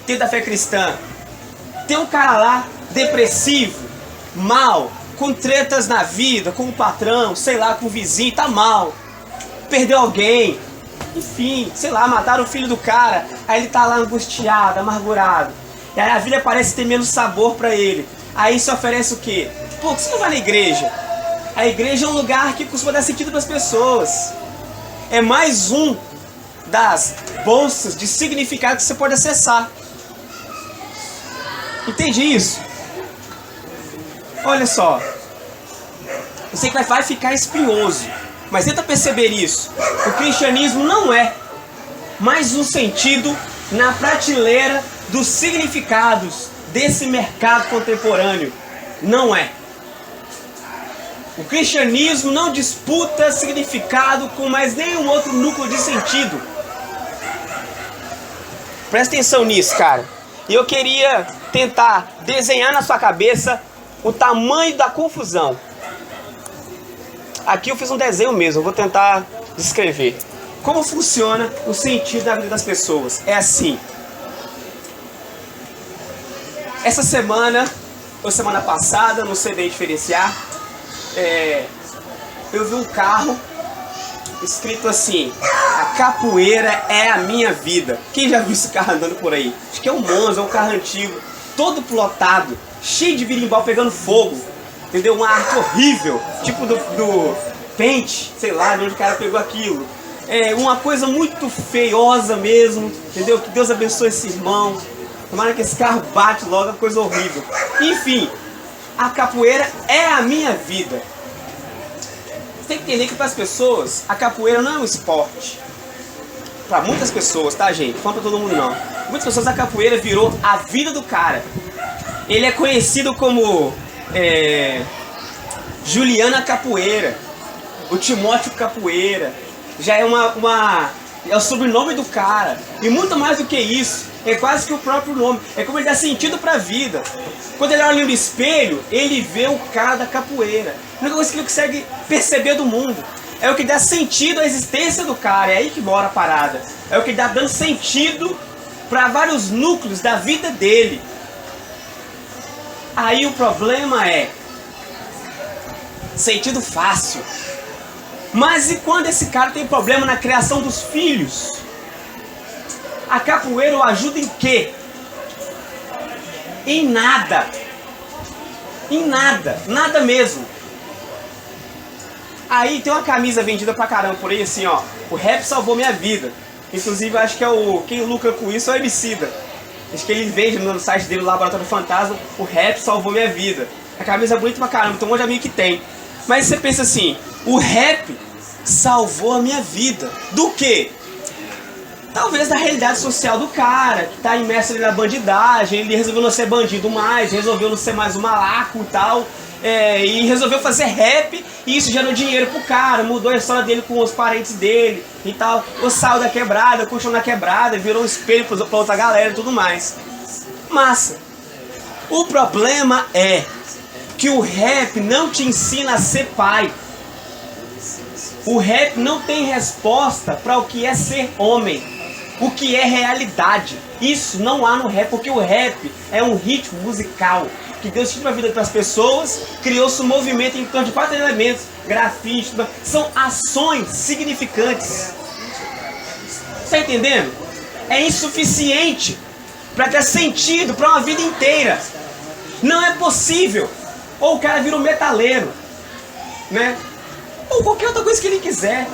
dentro da fé cristã. Tem um cara lá, depressivo, mal, com tretas na vida, com o patrão, sei lá, com o vizinho, tá mal. Perdeu alguém, enfim, sei lá, mataram o filho do cara. Aí ele tá lá angustiado, amargurado. E aí a vida parece ter menos sabor pra ele. Aí se oferece o quê? Pô, você não vai na igreja? A igreja é um lugar que costuma dar sentido para as pessoas. É mais um das bolsas de significado que você pode acessar. Entende isso? Olha só. Eu sei que vai ficar espinhoso, mas tenta perceber isso. O cristianismo não é mais um sentido na prateleira dos significados desse mercado contemporâneo. Não é. O cristianismo não disputa significado com mais nenhum outro núcleo de sentido. Presta atenção nisso, cara. E eu queria tentar desenhar na sua cabeça o tamanho da confusão. Aqui eu fiz um desenho mesmo, eu vou tentar descrever. Como funciona o sentido da vida das pessoas? É assim. Essa semana, ou semana passada, não sei bem diferenciar, eu vi um carro escrito assim: a capoeira é a minha vida. Quem já viu esse carro andando por aí? Acho que é um Monza, é um carro antigo, todo plotado, cheio de birimbau pegando fogo, entendeu? Uma arte horrível, tipo do Paint, sei lá de onde o cara pegou aquilo. É uma coisa muito feiosa mesmo, entendeu? Que Deus abençoe esse irmão. Tomara que esse carro bate logo, é uma coisa horrível. Enfim, a capoeira é a minha vida. Você tem que entender que para as pessoas, a capoeira não é um esporte. Para muitas pessoas, tá, gente? Não para todo mundo não. Muitas pessoas, a capoeira virou a vida do cara. Ele é conhecido como Juliana Capoeira, o Timóteo Capoeira. Já é é o sobrenome do cara. E muito mais do que isso, é quase que o próprio nome. É como ele dá sentido para a vida. Quando ele olha no espelho, ele vê o cara da capoeira. A única coisa que ele consegue perceber do mundo é o que dá sentido à existência do cara. É aí que mora a parada. É o que dá dando sentido para vários núcleos da vida dele. Aí o problema é sentido fácil. Mas e quando esse cara tem problema na criação dos filhos? A capoeira o ajuda em quê? Em nada. Em nada. Nada mesmo. Aí tem uma camisa vendida pra caramba por aí assim, ó. O rap salvou minha vida. Inclusive eu acho que quem lucra com isso é o Emicida. Acho que ele vende no site dele, o Laboratório Fantasma, o rap salvou minha vida. A camisa é bonita pra caramba, tem um monte de amigo que tem. Mas você pensa assim, o rap salvou a minha vida. Do quê? Talvez da realidade social do cara, que tá imerso ali na bandidagem, ele resolveu não ser bandido mais, resolveu não ser mais um malaco e tal, e resolveu fazer rap, e isso gerou dinheiro pro cara, mudou a história dele com os parentes dele e tal, ou saiu da quebrada, continuou na quebrada, virou um espelho pra outra galera e tudo mais. Massa. O problema é que o rap não te ensina a ser pai. O rap não tem resposta para o que é ser homem, o que é realidade. Isso não há no rap, porque o rap é um ritmo musical que Deus tinha para a vida das pessoas, criou-se um movimento em torno de 4 elementos: grafite, são ações significantes. Está entendendo? É insuficiente para ter sentido para uma vida inteira. Não é possível. Ou o cara vira um metaleiro, né? Ou qualquer outra coisa que ele quiser.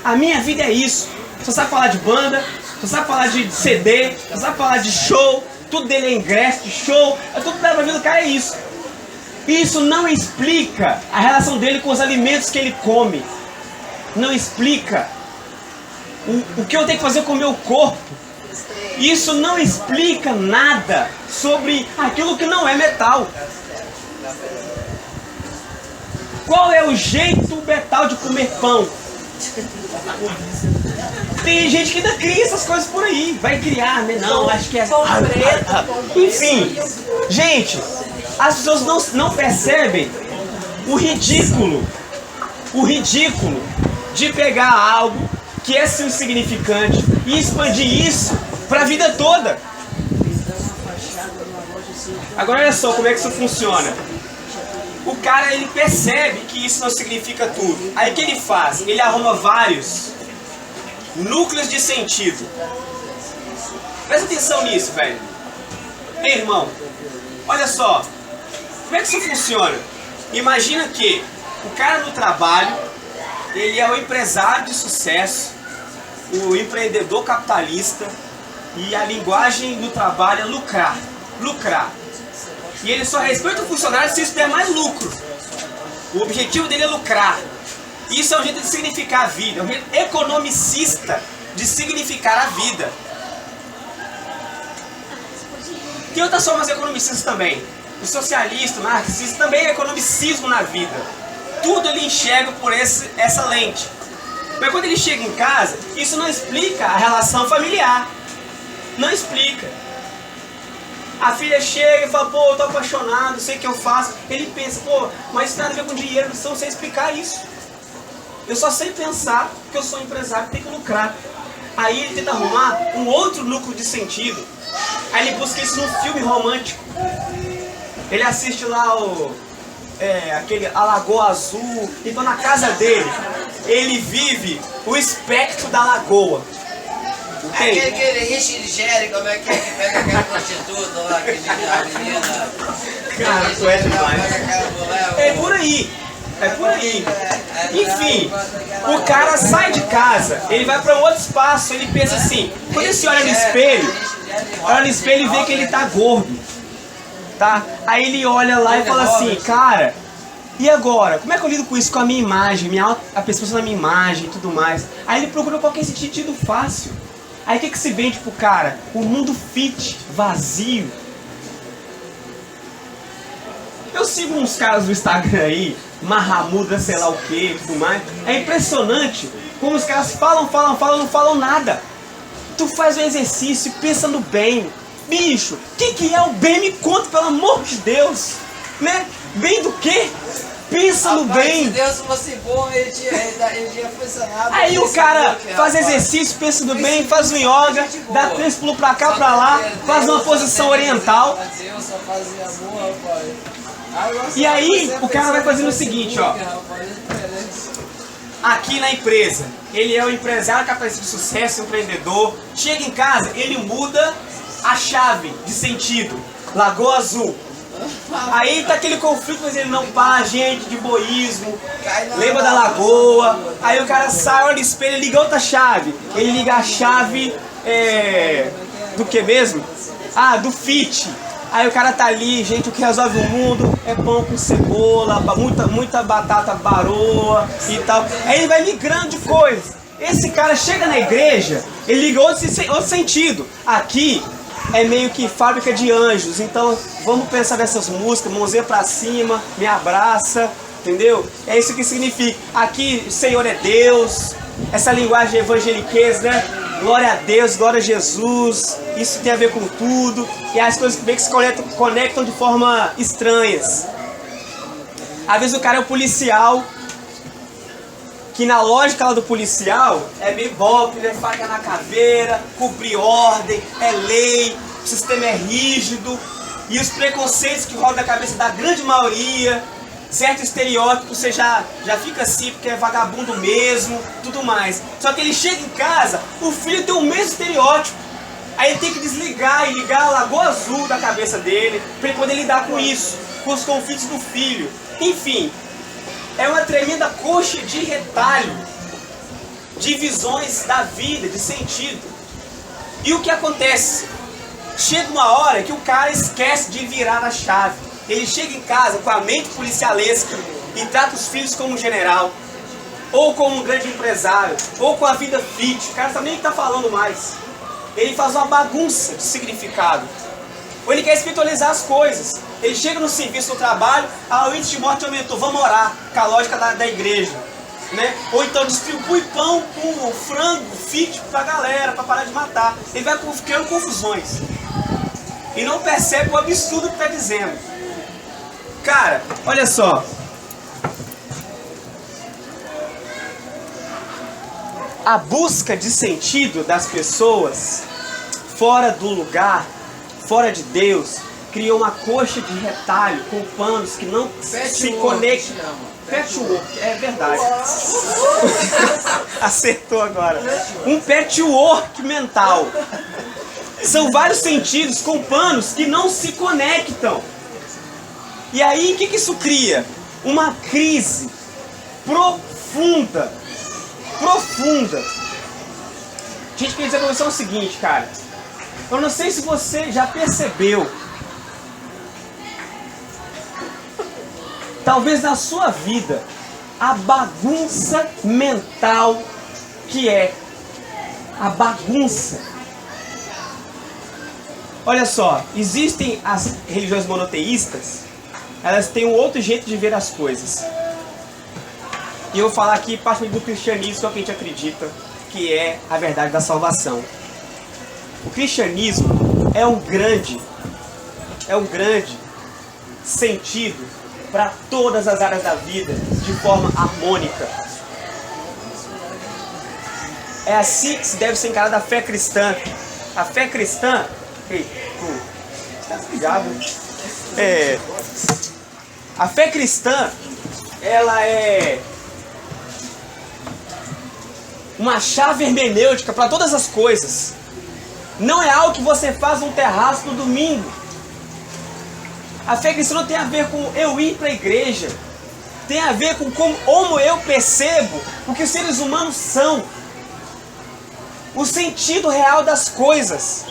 A minha vida é isso. Só sabe falar de banda, só sabe falar de CD, só sabe falar de show, tudo dele é ingresso de show, tudo da vida do cara é isso. Isso não explica a relação dele com os alimentos que ele come. Não explica o que eu tenho que fazer com o meu corpo. Isso não explica nada sobre aquilo que não é metal. Qual é o jeito metal de comer pão? Tem gente que ainda cria essas coisas por aí. Vai criar, né? Não, acho que é... Enfim, gente, as pessoas não percebem o ridículo de pegar algo que é insignificante e expandir isso para a vida toda. Agora olha só como é que isso funciona. O cara, ele percebe que isso não significa tudo. Aí o que ele faz? Ele arruma vários núcleos de sentido. Presta atenção nisso, velho. Ei, irmão, olha só. Como é que isso funciona? Imagina que o cara no trabalho, ele é o empresário de sucesso, o empreendedor capitalista, e a linguagem do trabalho é lucrar. Lucrar. E ele só respeita o funcionário se isso der mais lucro. O objetivo dele é lucrar. Isso é um jeito de significar a vida, é um jeito economicista de significar a vida. Tem outras formas economicistas também. o socialista, o marxista, também é economicismo na vida. Tudo ele enxerga por essa lente. Mas quando ele chega em casa, isso não explica a relação familiar. Não explica. A filha chega e fala, pô, eu tô apaixonado, sei o que eu faço. Ele pensa, pô, mas isso tem nada a ver com dinheiro, não sei explicar isso. Eu só sei pensar que eu sou empresário, tem que lucrar. Aí ele tenta arrumar um outro núcleo de sentido. Aí ele busca isso num filme romântico. Ele assiste lá aquele A Lagoa Azul. Então na casa dele, ele vive o espectro da lagoa. Entende? Aquele Richelieu, como é que pega aquela prostituta lá, a menina? Cara, tu é demais. É por aí. É por aí. Enfim, o cara sai de casa, ele vai para um outro espaço, ele pensa assim, quando ele se olha no espelho e vê que ele tá gordo, tá? Aí ele olha lá e fala assim, cara, e agora? Como é que eu lido com isso, com a minha imagem, a percepção da minha imagem e tudo mais? Aí ele procura qualquer sentido fácil. Aí o que se vende pro cara? O mundo fit, vazio. Eu sigo uns caras no Instagram aí, Marramuda, sei lá o que e tudo mais. É impressionante como os caras falam, não falam nada. Tu faz o exercício e pensa no bem. Bicho, o que é o bem? Me conta, pelo amor de Deus. Né? Bem do quê? Pensa no bem. Se Deus fosse bom, ele tinha funcionado. Aí o cara faz exercício, pensa no bem, faz um yoga, dá 3 pulos pra cá, pra lá, faz uma posição oriental. Deus só fazia amor, rapaz. E aí o cara vai fazendo o seguinte, ó. Aqui na empresa, ele é um empresário capaz de sucesso, empreendedor. Chega em casa, ele muda a chave de sentido. Lagoa Azul. Aí tá aquele conflito, mas ele não para, gente, de boísmo. Lembra da lagoa. Aí o cara sai, olha no espelho, liga outra chave. Ele liga a chave do que mesmo? Ah, do fit. Aí o cara tá ali, gente, o que resolve o mundo é pão com cebola, muita batata baroa e tal. Aí ele vai migrando de coisa. Esse cara chega na igreja, ele liga outro sentido. Aqui é meio que fábrica de anjos, então vamos pensar nessas músicas, mãozinha pra cima, me abraça, entendeu? É isso que significa. Aqui, Senhor é Deus, essa linguagem evangeliquez, né? Glória a Deus, glória a Jesus, isso tem a ver com tudo. E as coisas meio que se conectam de forma estranhas. Às vezes o cara é um policial, que na lógica lá do policial é meio golpe, né? Faca na caveira, cumprir ordem, é lei, o sistema é rígido. E os preconceitos que rodam a cabeça da grande maioria, certo estereótipo, você já fica assim, porque é vagabundo mesmo, tudo mais. Só que ele chega em casa, o filho tem o mesmo estereótipo. Aí ele tem que desligar e ligar a Lagoa Azul da cabeça dele, para ele poder lidar com isso, com os conflitos do filho. Enfim, é uma tremenda coxa de retalho, de visões da vida, de sentido. E o que acontece? Chega uma hora que o cara esquece de virar a chave. Ele chega em casa com a mente policialesca e trata os filhos como um general, ou como um grande empresário, ou com a vida fit. O cara nem está falando mais. Ele faz uma bagunça de significado. Ou ele quer espiritualizar as coisas. Ele chega no serviço, no trabalho, o índice de morte aumentou, vamos orar, com a lógica da igreja. Né? Ou então distribui pão com frango fit pra galera, pra parar de matar. Ele vai criando confusões. E não percebe o absurdo que está dizendo. Cara, olha só. A busca de sentido das pessoas fora do lugar, fora de Deus, criou uma coxa de retalho com panos que não se conectam. Patchwork, é verdade. Acertou agora. Um patchwork mental. São vários sentidos com panos que não se conectam. E aí, o que isso cria? Uma crise profunda. Gente, quer dizer pra você o seguinte, cara. Eu não sei se você já percebeu. Talvez na sua vida, a bagunça mental que é a bagunça. Olha só, existem as religiões monoteístas, elas têm um outro jeito de ver as coisas. E eu vou falar aqui particularmente do cristianismo, que é o que a gente acredita que é a verdade da salvação. O cristianismo é um grande sentido para todas as áreas da vida de forma harmônica. É assim que se deve ser encarada a fé cristã. A fé cristã... Está ligado? A fé cristã, ela é uma chave hermenêutica para todas as coisas. Não é algo que você faz num terraço no domingo. A fé cristã não tem a ver com eu ir para a igreja. Tem a ver com como eu percebo o que os seres humanos são. O sentido real das coisas.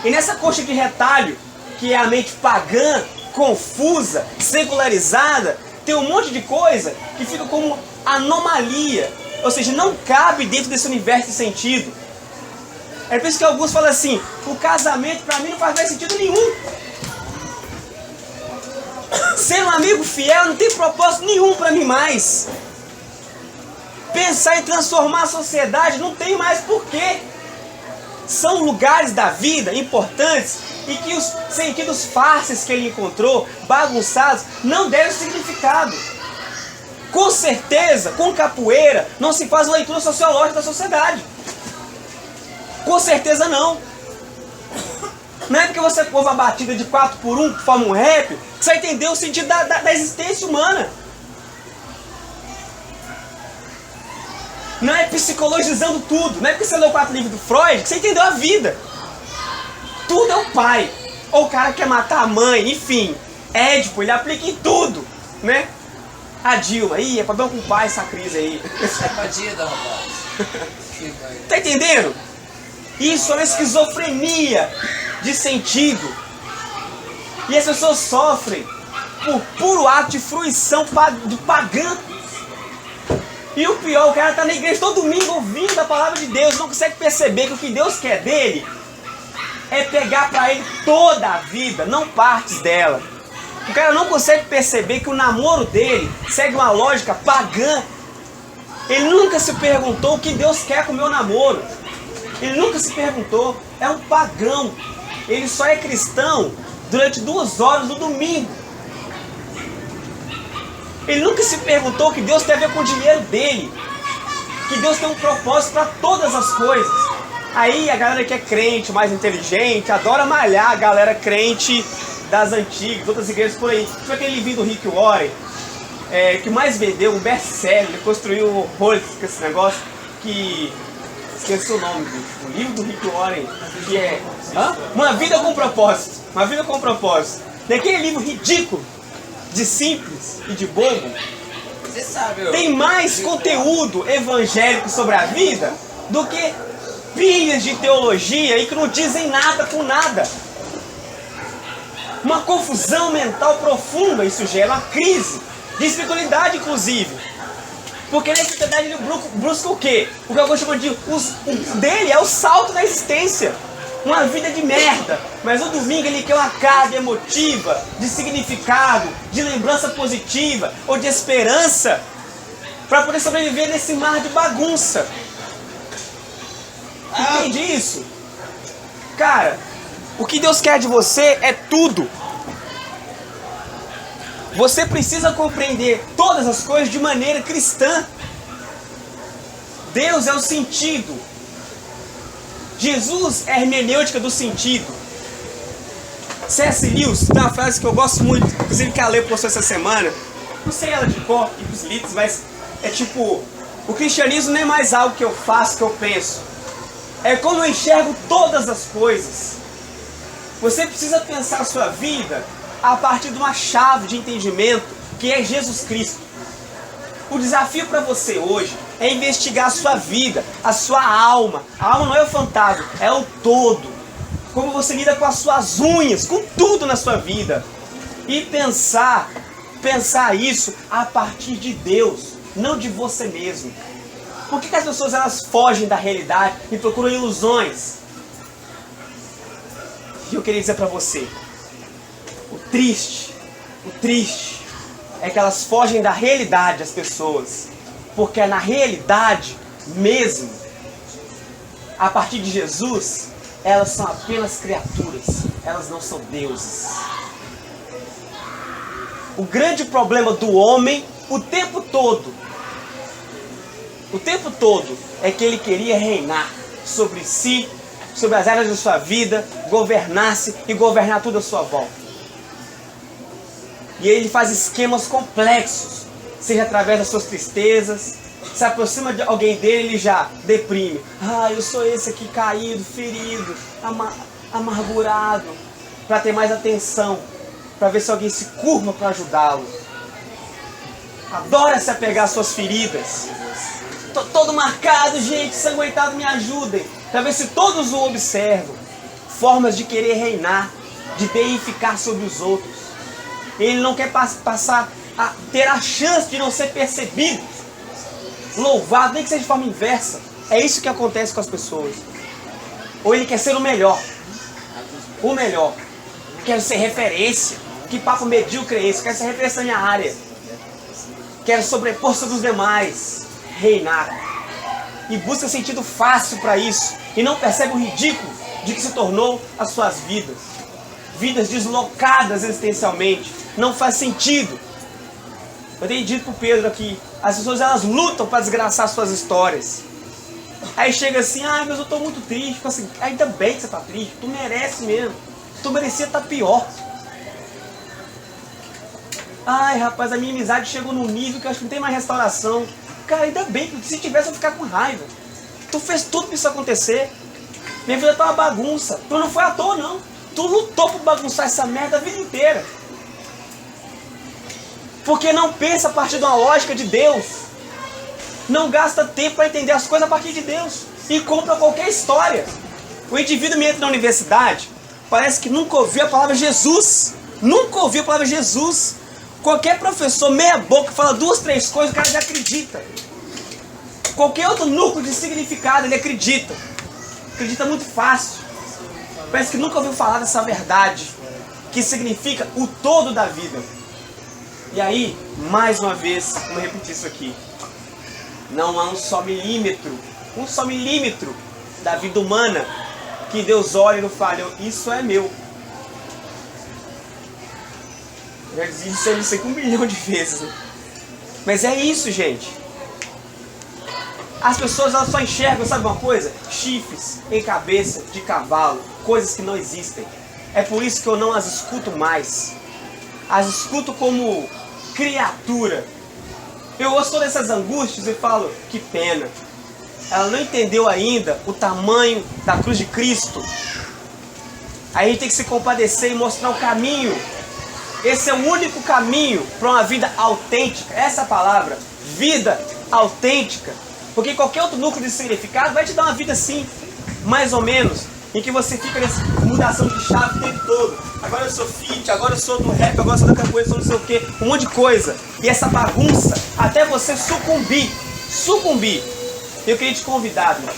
E nessa coxa de retalho, que é a mente pagã, confusa, secularizada, tem um monte de coisa que fica como anomalia. Ou seja, não cabe dentro desse universo de sentido. É por isso que alguns falam assim, o casamento para mim não faz mais sentido nenhum. Ser um amigo fiel não tem propósito nenhum para mim mais. Pensar em transformar a sociedade não tem mais porquê. São lugares da vida importantes e que os sentidos fáceis que ele encontrou, bagunçados, não devem significado. Com certeza, com capoeira, não se faz uma leitura sociológica da sociedade. Com certeza não. Não é porque você ouve a batida de 4x1, que forma um rap, que você vai entender o sentido da existência humana. Não é psicologizando tudo. Não é porque você leu 4 livros do Freud que você entendeu a vida. Tudo é o pai. Ou o cara quer matar a mãe, enfim. Édipo, ele aplica em tudo, né? A Dilma, ih, é problema com o pai essa crise aí. Isso é batida, rapaz. Tá entendendo? Isso é uma esquizofrenia de sentido. E as pessoas sofrem por puro ato de fruição de pagã. E o pior, o cara está na igreja todo domingo ouvindo a palavra de Deus, não consegue perceber que o que Deus quer dele é pegar para ele toda a vida, não partes dela. O cara não consegue perceber que o namoro dele segue uma lógica pagã. Ele nunca se perguntou o que Deus quer com o meu namoro. Ele nunca se perguntou. É um pagão. Ele só é cristão durante 2 horas no domingo. Ele nunca se perguntou que Deus tem a ver com o dinheiro dele. Que Deus tem um propósito para todas as coisas. Aí a galera que é crente, mais inteligente, adora malhar a galera crente das antigas, outras igrejas por aí. Tipo aquele livro do Rick Warren, que mais vendeu, um best-seller. Ele construiu horrores com esse negócio que... Esqueci o nome, bicho. O livro do Rick Warren, que é... Uma vida com propósito. Uma vida com propósito. Daquele livro ridículo, de simples e de bobo, Você sabe, tem mais conteúdo evangélico sobre a vida do que pilhas de teologia e que não dizem nada com nada. Uma confusão mental profunda, isso gera uma crise de espiritualidade, inclusive. Porque na espiritualidade ele busca o quê? O que eu chamo de... O dele é o salto na existência. Uma vida de merda. Mas no domingo ele quer uma carga emotiva, de significado, de lembrança positiva ou de esperança para poder sobreviver nesse mar de bagunça. Entende isso? Cara, o que Deus quer de você é tudo. Você precisa compreender todas as coisas de maneira cristã. Deus é o sentido. Jesus é a hermenêutica do sentido. C.S. Lewis tem uma frase que eu gosto muito, inclusive que a Lê postou essa semana. Não sei ela de cor e dos litos, mas é tipo: o cristianismo não é mais algo que eu faço, que eu penso. É como eu enxergo todas as coisas. Você precisa pensar a sua vida a partir de uma chave de entendimento que é Jesus Cristo. O desafio para você hoje é investigar a sua vida, a sua alma. A alma não é o fantasma, é o todo. Como você lida com as suas unhas, com tudo na sua vida. E pensar isso a partir de Deus, não de você mesmo. Por que as pessoas elas fogem da realidade e procuram ilusões? E eu queria dizer para você, o triste é que elas fogem da realidade, as pessoas. Porque é na realidade mesmo, a partir de Jesus, elas são apenas criaturas, elas não são deuses. O grande problema do homem, o tempo todo, é que ele queria reinar sobre si, sobre as áreas da sua vida, governar-se e governar tudo à sua volta. E ele faz esquemas complexos, seja através das suas tristezas. Se aproxima de alguém dele, ele já deprime. Ah, eu sou esse aqui caído, ferido, amargurado. Para ter mais atenção, para ver se alguém se curva para ajudá-lo. Adora se apegar às suas feridas. Tô todo marcado, gente, sanguentado, me ajudem. Para ver se todos o observam. Formas de querer reinar, de deificar sobre os outros. Ele não quer passar a ter a chance de não ser percebido, louvado, nem que seja de forma inversa. É isso que acontece com as pessoas. Ou ele quer ser o melhor. O melhor. Quero ser referência. Que papo medíocre é esse? Quero ser referência na minha área. Quero sobrepor sobre os demais. Reinar. E busca sentido fácil para isso. E não percebe o ridículo de que se tornou as suas vidas. Vidas deslocadas existencialmente. Não faz sentido. Eu tenho dito pro Pedro aqui. As pessoas elas lutam para desgraçar suas histórias. Aí chega assim, ai, mas eu tô muito triste. Fica assim, ainda bem que você tá triste. Tu merece mesmo. Tu merecia estar pior. Ai, rapaz, a minha amizade chegou num nível que eu acho que não tem mais restauração. Cara, ainda bem, porque se tivesse eu ia ficar com raiva. Tu fez tudo pra isso acontecer. Minha vida tá uma bagunça. Tu não foi à toa, não. Tu lutou por bagunçar essa merda a vida inteira. Porque não pensa a partir de uma lógica de Deus. Não gasta tempo para entender as coisas a partir de Deus. E compra qualquer história. O indivíduo me entra na universidade, parece que nunca ouviu a palavra Jesus. Nunca ouviu a palavra Jesus. Qualquer professor meia boca fala 2, 3 coisas, o cara já acredita. Qualquer outro núcleo de significado, ele acredita. Acredita muito fácil. Parece que nunca ouviu falar dessa verdade, que significa o todo da vida. E aí, mais uma vez, vou repetir isso aqui. Não há um só milímetro da vida humana que Deus olha e não fala, isso é meu. Eu já disse isso, eu sei 1 milhão de vezes. Né? Mas é isso, gente. As pessoas elas só enxergam, sabe uma coisa? Chifres em cabeça de cavalo, coisas que não existem. É por isso que eu não as escuto mais. As escuto como criatura. Eu ouço todas essas angústias e falo, que pena. Ela não entendeu ainda o tamanho da cruz de Cristo. Aí a gente tem que se compadecer e mostrar o caminho. Esse é o único caminho para uma vida autêntica. Essa é a palavra, vida autêntica. Porque qualquer outro núcleo de significado vai te dar uma vida assim, mais ou menos, em que você fica nessa mudação de chave o tempo todo. Agora eu sou fit, agora eu sou do rap, agora eu sou da capoeira, sou não sei o que, um monte de coisa. E essa bagunça, até você sucumbir. Eu queria te convidar, meu,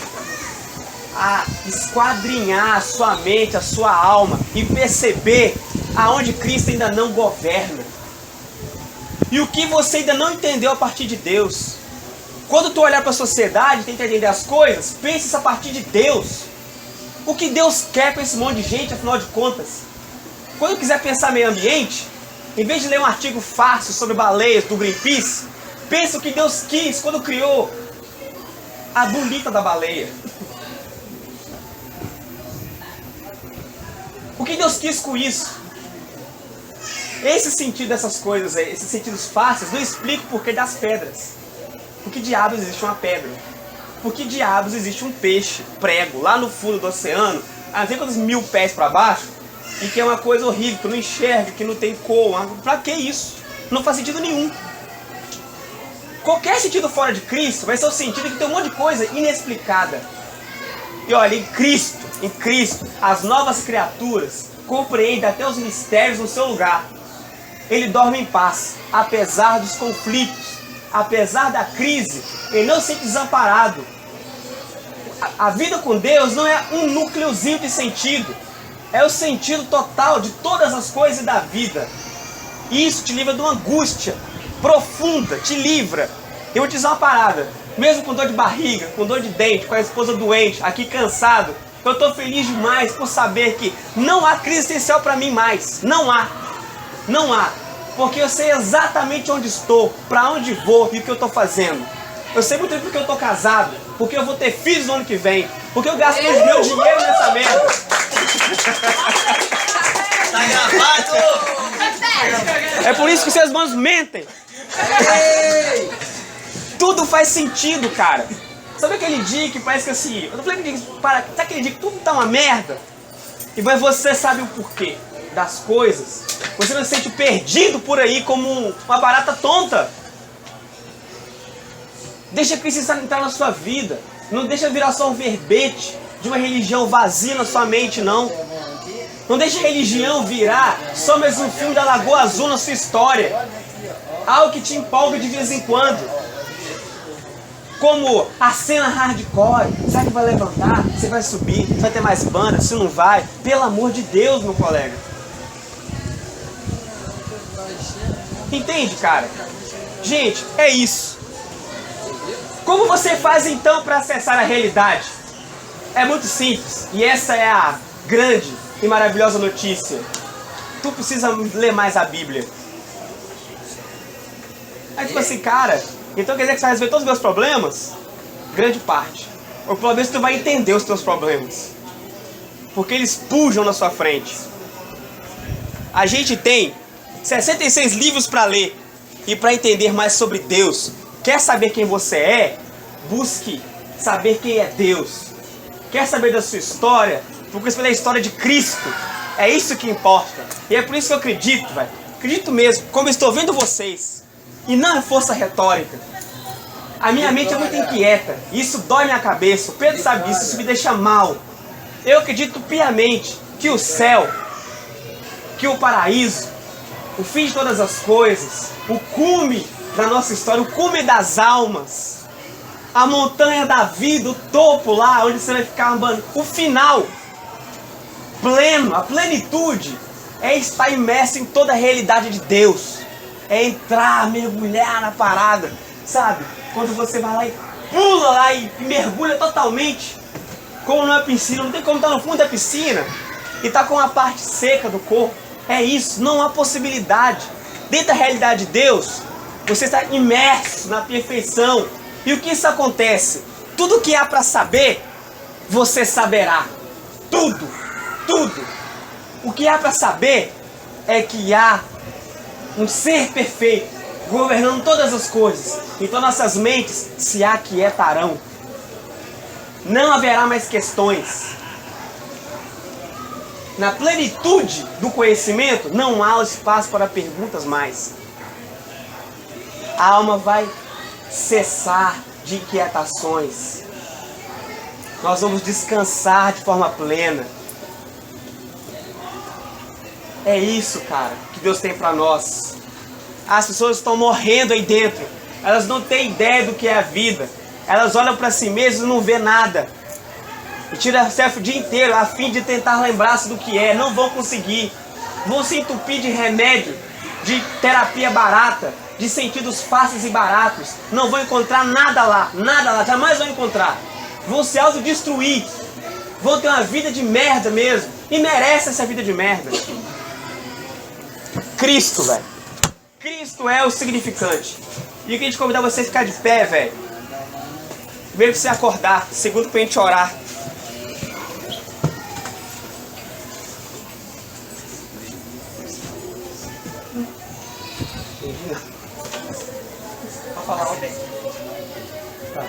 a esquadrinhar a sua mente, a sua alma e perceber aonde Cristo ainda não governa. E o que você ainda não entendeu a partir de Deus. Quando tu olhar para a sociedade e tentar entender as coisas, pense isso a partir de Deus. O que Deus quer com esse monte de gente, afinal de contas? Quando quiser pensar meio ambiente, em vez de ler um artigo fácil sobre baleias do Greenpeace, pense o que Deus quis quando criou a bonita da baleia. O que Deus quis com isso? Esse sentido dessas coisas, esses sentidos fáceis, não explica o porquê das pedras. Por que diabos existe uma pedra? Por que diabos existe um peixe prego lá no fundo do oceano, a não sei quantos 1000 pés para baixo, e que é uma coisa horrível, que eu não enxergo, que não tem cor? Pra que isso? Não faz sentido nenhum. Qualquer sentido fora de Cristo vai ser o sentido que tem um monte de coisa inexplicada. E olha, em Cristo, as novas criaturas compreendem até os mistérios no seu lugar. Ele dorme em paz, apesar dos conflitos. Apesar da crise, ele não se sente desamparado. A vida com Deus não é um núcleozinho de sentido. é o sentido total de todas as coisas da vida. Isso te livra de uma angústia profunda, te livra. Eu vou te dizer uma parada, mesmo com dor de barriga, com dor de dente, com a esposa doente, aqui cansado, eu estou feliz demais por saber que não há crise existencial para mim mais. Não há. Não há. Porque eu sei exatamente onde estou, para onde vou e o que eu estou fazendo. Eu sei muito bem porque eu estou casado, porque eu vou ter filhos no ano que vem, porque eu gasto meu dinheiro nessa merda. Tá gravado! É por isso que seus irmãos mentem. Tudo faz sentido, cara. Sabe aquele dia que parece que assim... Eu não falei que sabe aquele dia que tudo tá uma merda? E mas você sabe o porquê das coisas. Você não se sente perdido por aí como uma barata tonta. Deixa Cristo entrar na sua vida. Não deixa virar só um verbete de uma religião vazia na sua mente, não. Não deixa a religião virar só mais um filme da Lagoa Azul na sua história. Algo que te empolga de vez em quando. Como a cena hardcore. Será que vai levantar? Você vai subir? Você vai ter mais banda? Se não vai? Pelo amor de Deus, meu colega. Entende, cara? Gente, é isso. Como você faz então para acessar a realidade? É muito simples. E essa é a grande e maravilhosa notícia. Tu precisa ler mais a Bíblia. Aí tipo assim, cara, então quer dizer que você vai resolver todos os meus problemas? Grande parte. Ou pelo menos tu vai entender os teus problemas. Porque eles pujam na sua frente. A gente tem 66 livros para ler e para entender mais sobre Deus. Quer saber quem você é? Busque saber quem é Deus. Quer saber da sua história? Procure saber da história de Cristo. É isso que importa. E é por isso que eu acredito, velho. Acredito mesmo, como eu estou vendo vocês. E não é força retórica. A minha mente é muito inquieta. Isso dói minha cabeça. O Pedro sabe disso. Isso me deixa mal. Eu acredito piamente que o céu, que o paraíso, o fim de todas as coisas, o cume da nossa história, o cume das almas, a montanha da vida, o topo lá, onde você vai ficar andando, o final pleno, a plenitude, é estar imerso em toda a realidade de Deus. É entrar, mergulhar na parada, sabe? Quando você vai lá e pula lá e mergulha totalmente, como numa piscina, não tem como estar no fundo da piscina e estar com a parte seca do corpo. É isso, não há possibilidade. Dentro da realidade de Deus, você está imerso na perfeição. E o que isso acontece? Tudo que há para saber, você saberá. Tudo, tudo. O que há para saber é que há um ser perfeito, governando todas as coisas. Então nossas mentes se aquietarão. Não haverá mais questões. Na plenitude do conhecimento, não há espaço para perguntas mais. A alma vai cessar de inquietações. Nós vamos descansar de forma plena. É isso, cara, que Deus tem para nós. As pessoas estão morrendo aí dentro. Elas não têm ideia do que é a vida. Elas olham para si mesmas e não vê nada. E tiram o dia inteiro a fim de tentar lembrar-se do que é. Não vão conseguir. Vão se entupir de remédio, de terapia barata, de sentidos fáceis e baratos. Não vão encontrar nada lá. Nada lá. Jamais vão encontrar. Vão se autodestruir. Vão ter uma vida de merda mesmo. E merecem essa vida de merda. Cristo, velho. Cristo é o significante. E eu queria te convidar você a ficar de pé, velho. Primeiro pra você acordar. Segundo pra gente orar. Pode falar, ó. Tá.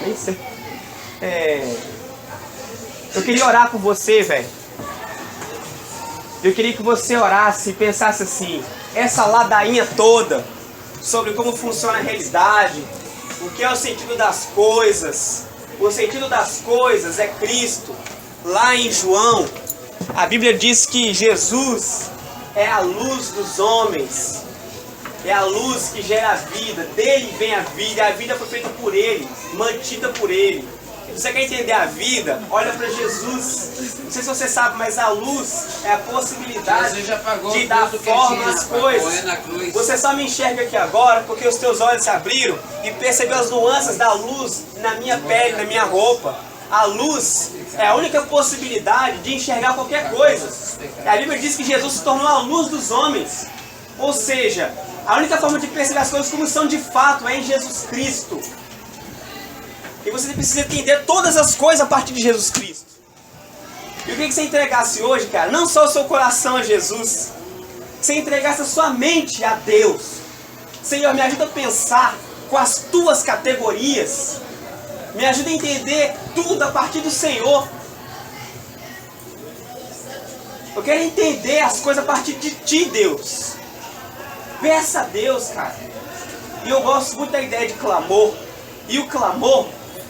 Nem sei. Eu queria orar por você, velho. Eu queria que você orasse e pensasse assim, essa ladainha toda sobre como funciona a realidade, o que é o sentido das coisas. O sentido das coisas é Cristo. Lá em João, a Bíblia diz que Jesus é a luz dos homens. É a luz que gera a vida. Dele vem a vida. A vida foi feita por Ele, mantida por Ele. Você quer entender a vida? Olha para Jesus. Não sei se você sabe, mas a luz é a possibilidade Jesus já pagou de dar tudo que forma tinha às pra morrer na coisas. cruz. Você só me enxerga aqui agora porque os teus olhos se abriram e percebeu as nuances da luz na minha pele, na minha roupa. A luz é a única possibilidade de enxergar qualquer coisa. A Bíblia diz que Jesus se tornou a luz dos homens. Ou seja, a única forma de perceber as coisas como são de fato é em Jesus Cristo. E você precisa entender todas as coisas a partir de Jesus Cristo. E o que você entregasse hoje, cara? Não só o seu coração a Jesus. Que você entregasse a sua mente a Deus. Senhor, me ajuda a pensar com as tuas categorias. Me ajuda a entender tudo a partir do Senhor. Eu quero entender as coisas a partir de ti, Deus. Peça a Deus, cara. E eu gosto muito da ideia de clamor. E o clamor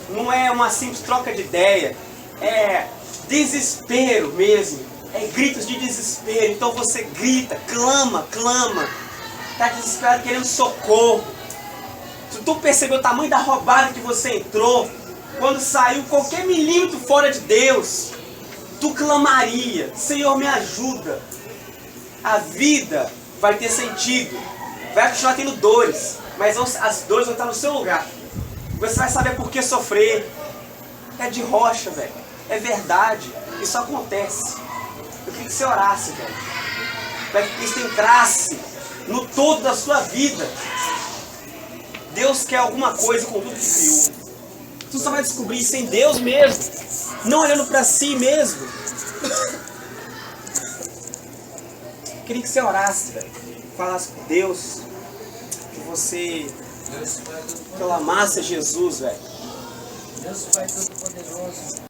não é uma simples troca de ideia. É desespero mesmo. É gritos de desespero. Então você grita, clama. Está desesperado querendo socorro. Se tu percebeu o tamanho da roubada que você entrou, quando saiu qualquer milímetro fora de Deus, tu clamaria: Senhor, me ajuda. A vida vai ter sentido. Vai continuar tendo dores, mas as dores vão estar no seu lugar. Você vai saber por que sofrer. É de rocha, velho. É verdade. Isso acontece. Eu queria que você orasse, velho. Para que Cristo entrasse no todo da sua vida. Deus quer alguma coisa com tudo que criou. Tu só vai descobrir isso em Deus mesmo. Não olhando para si mesmo. Eu queria que você orasse, velho. Falasse com Deus. Que você clamasse a Jesus, velho. Deus Pai Todo-Poderoso,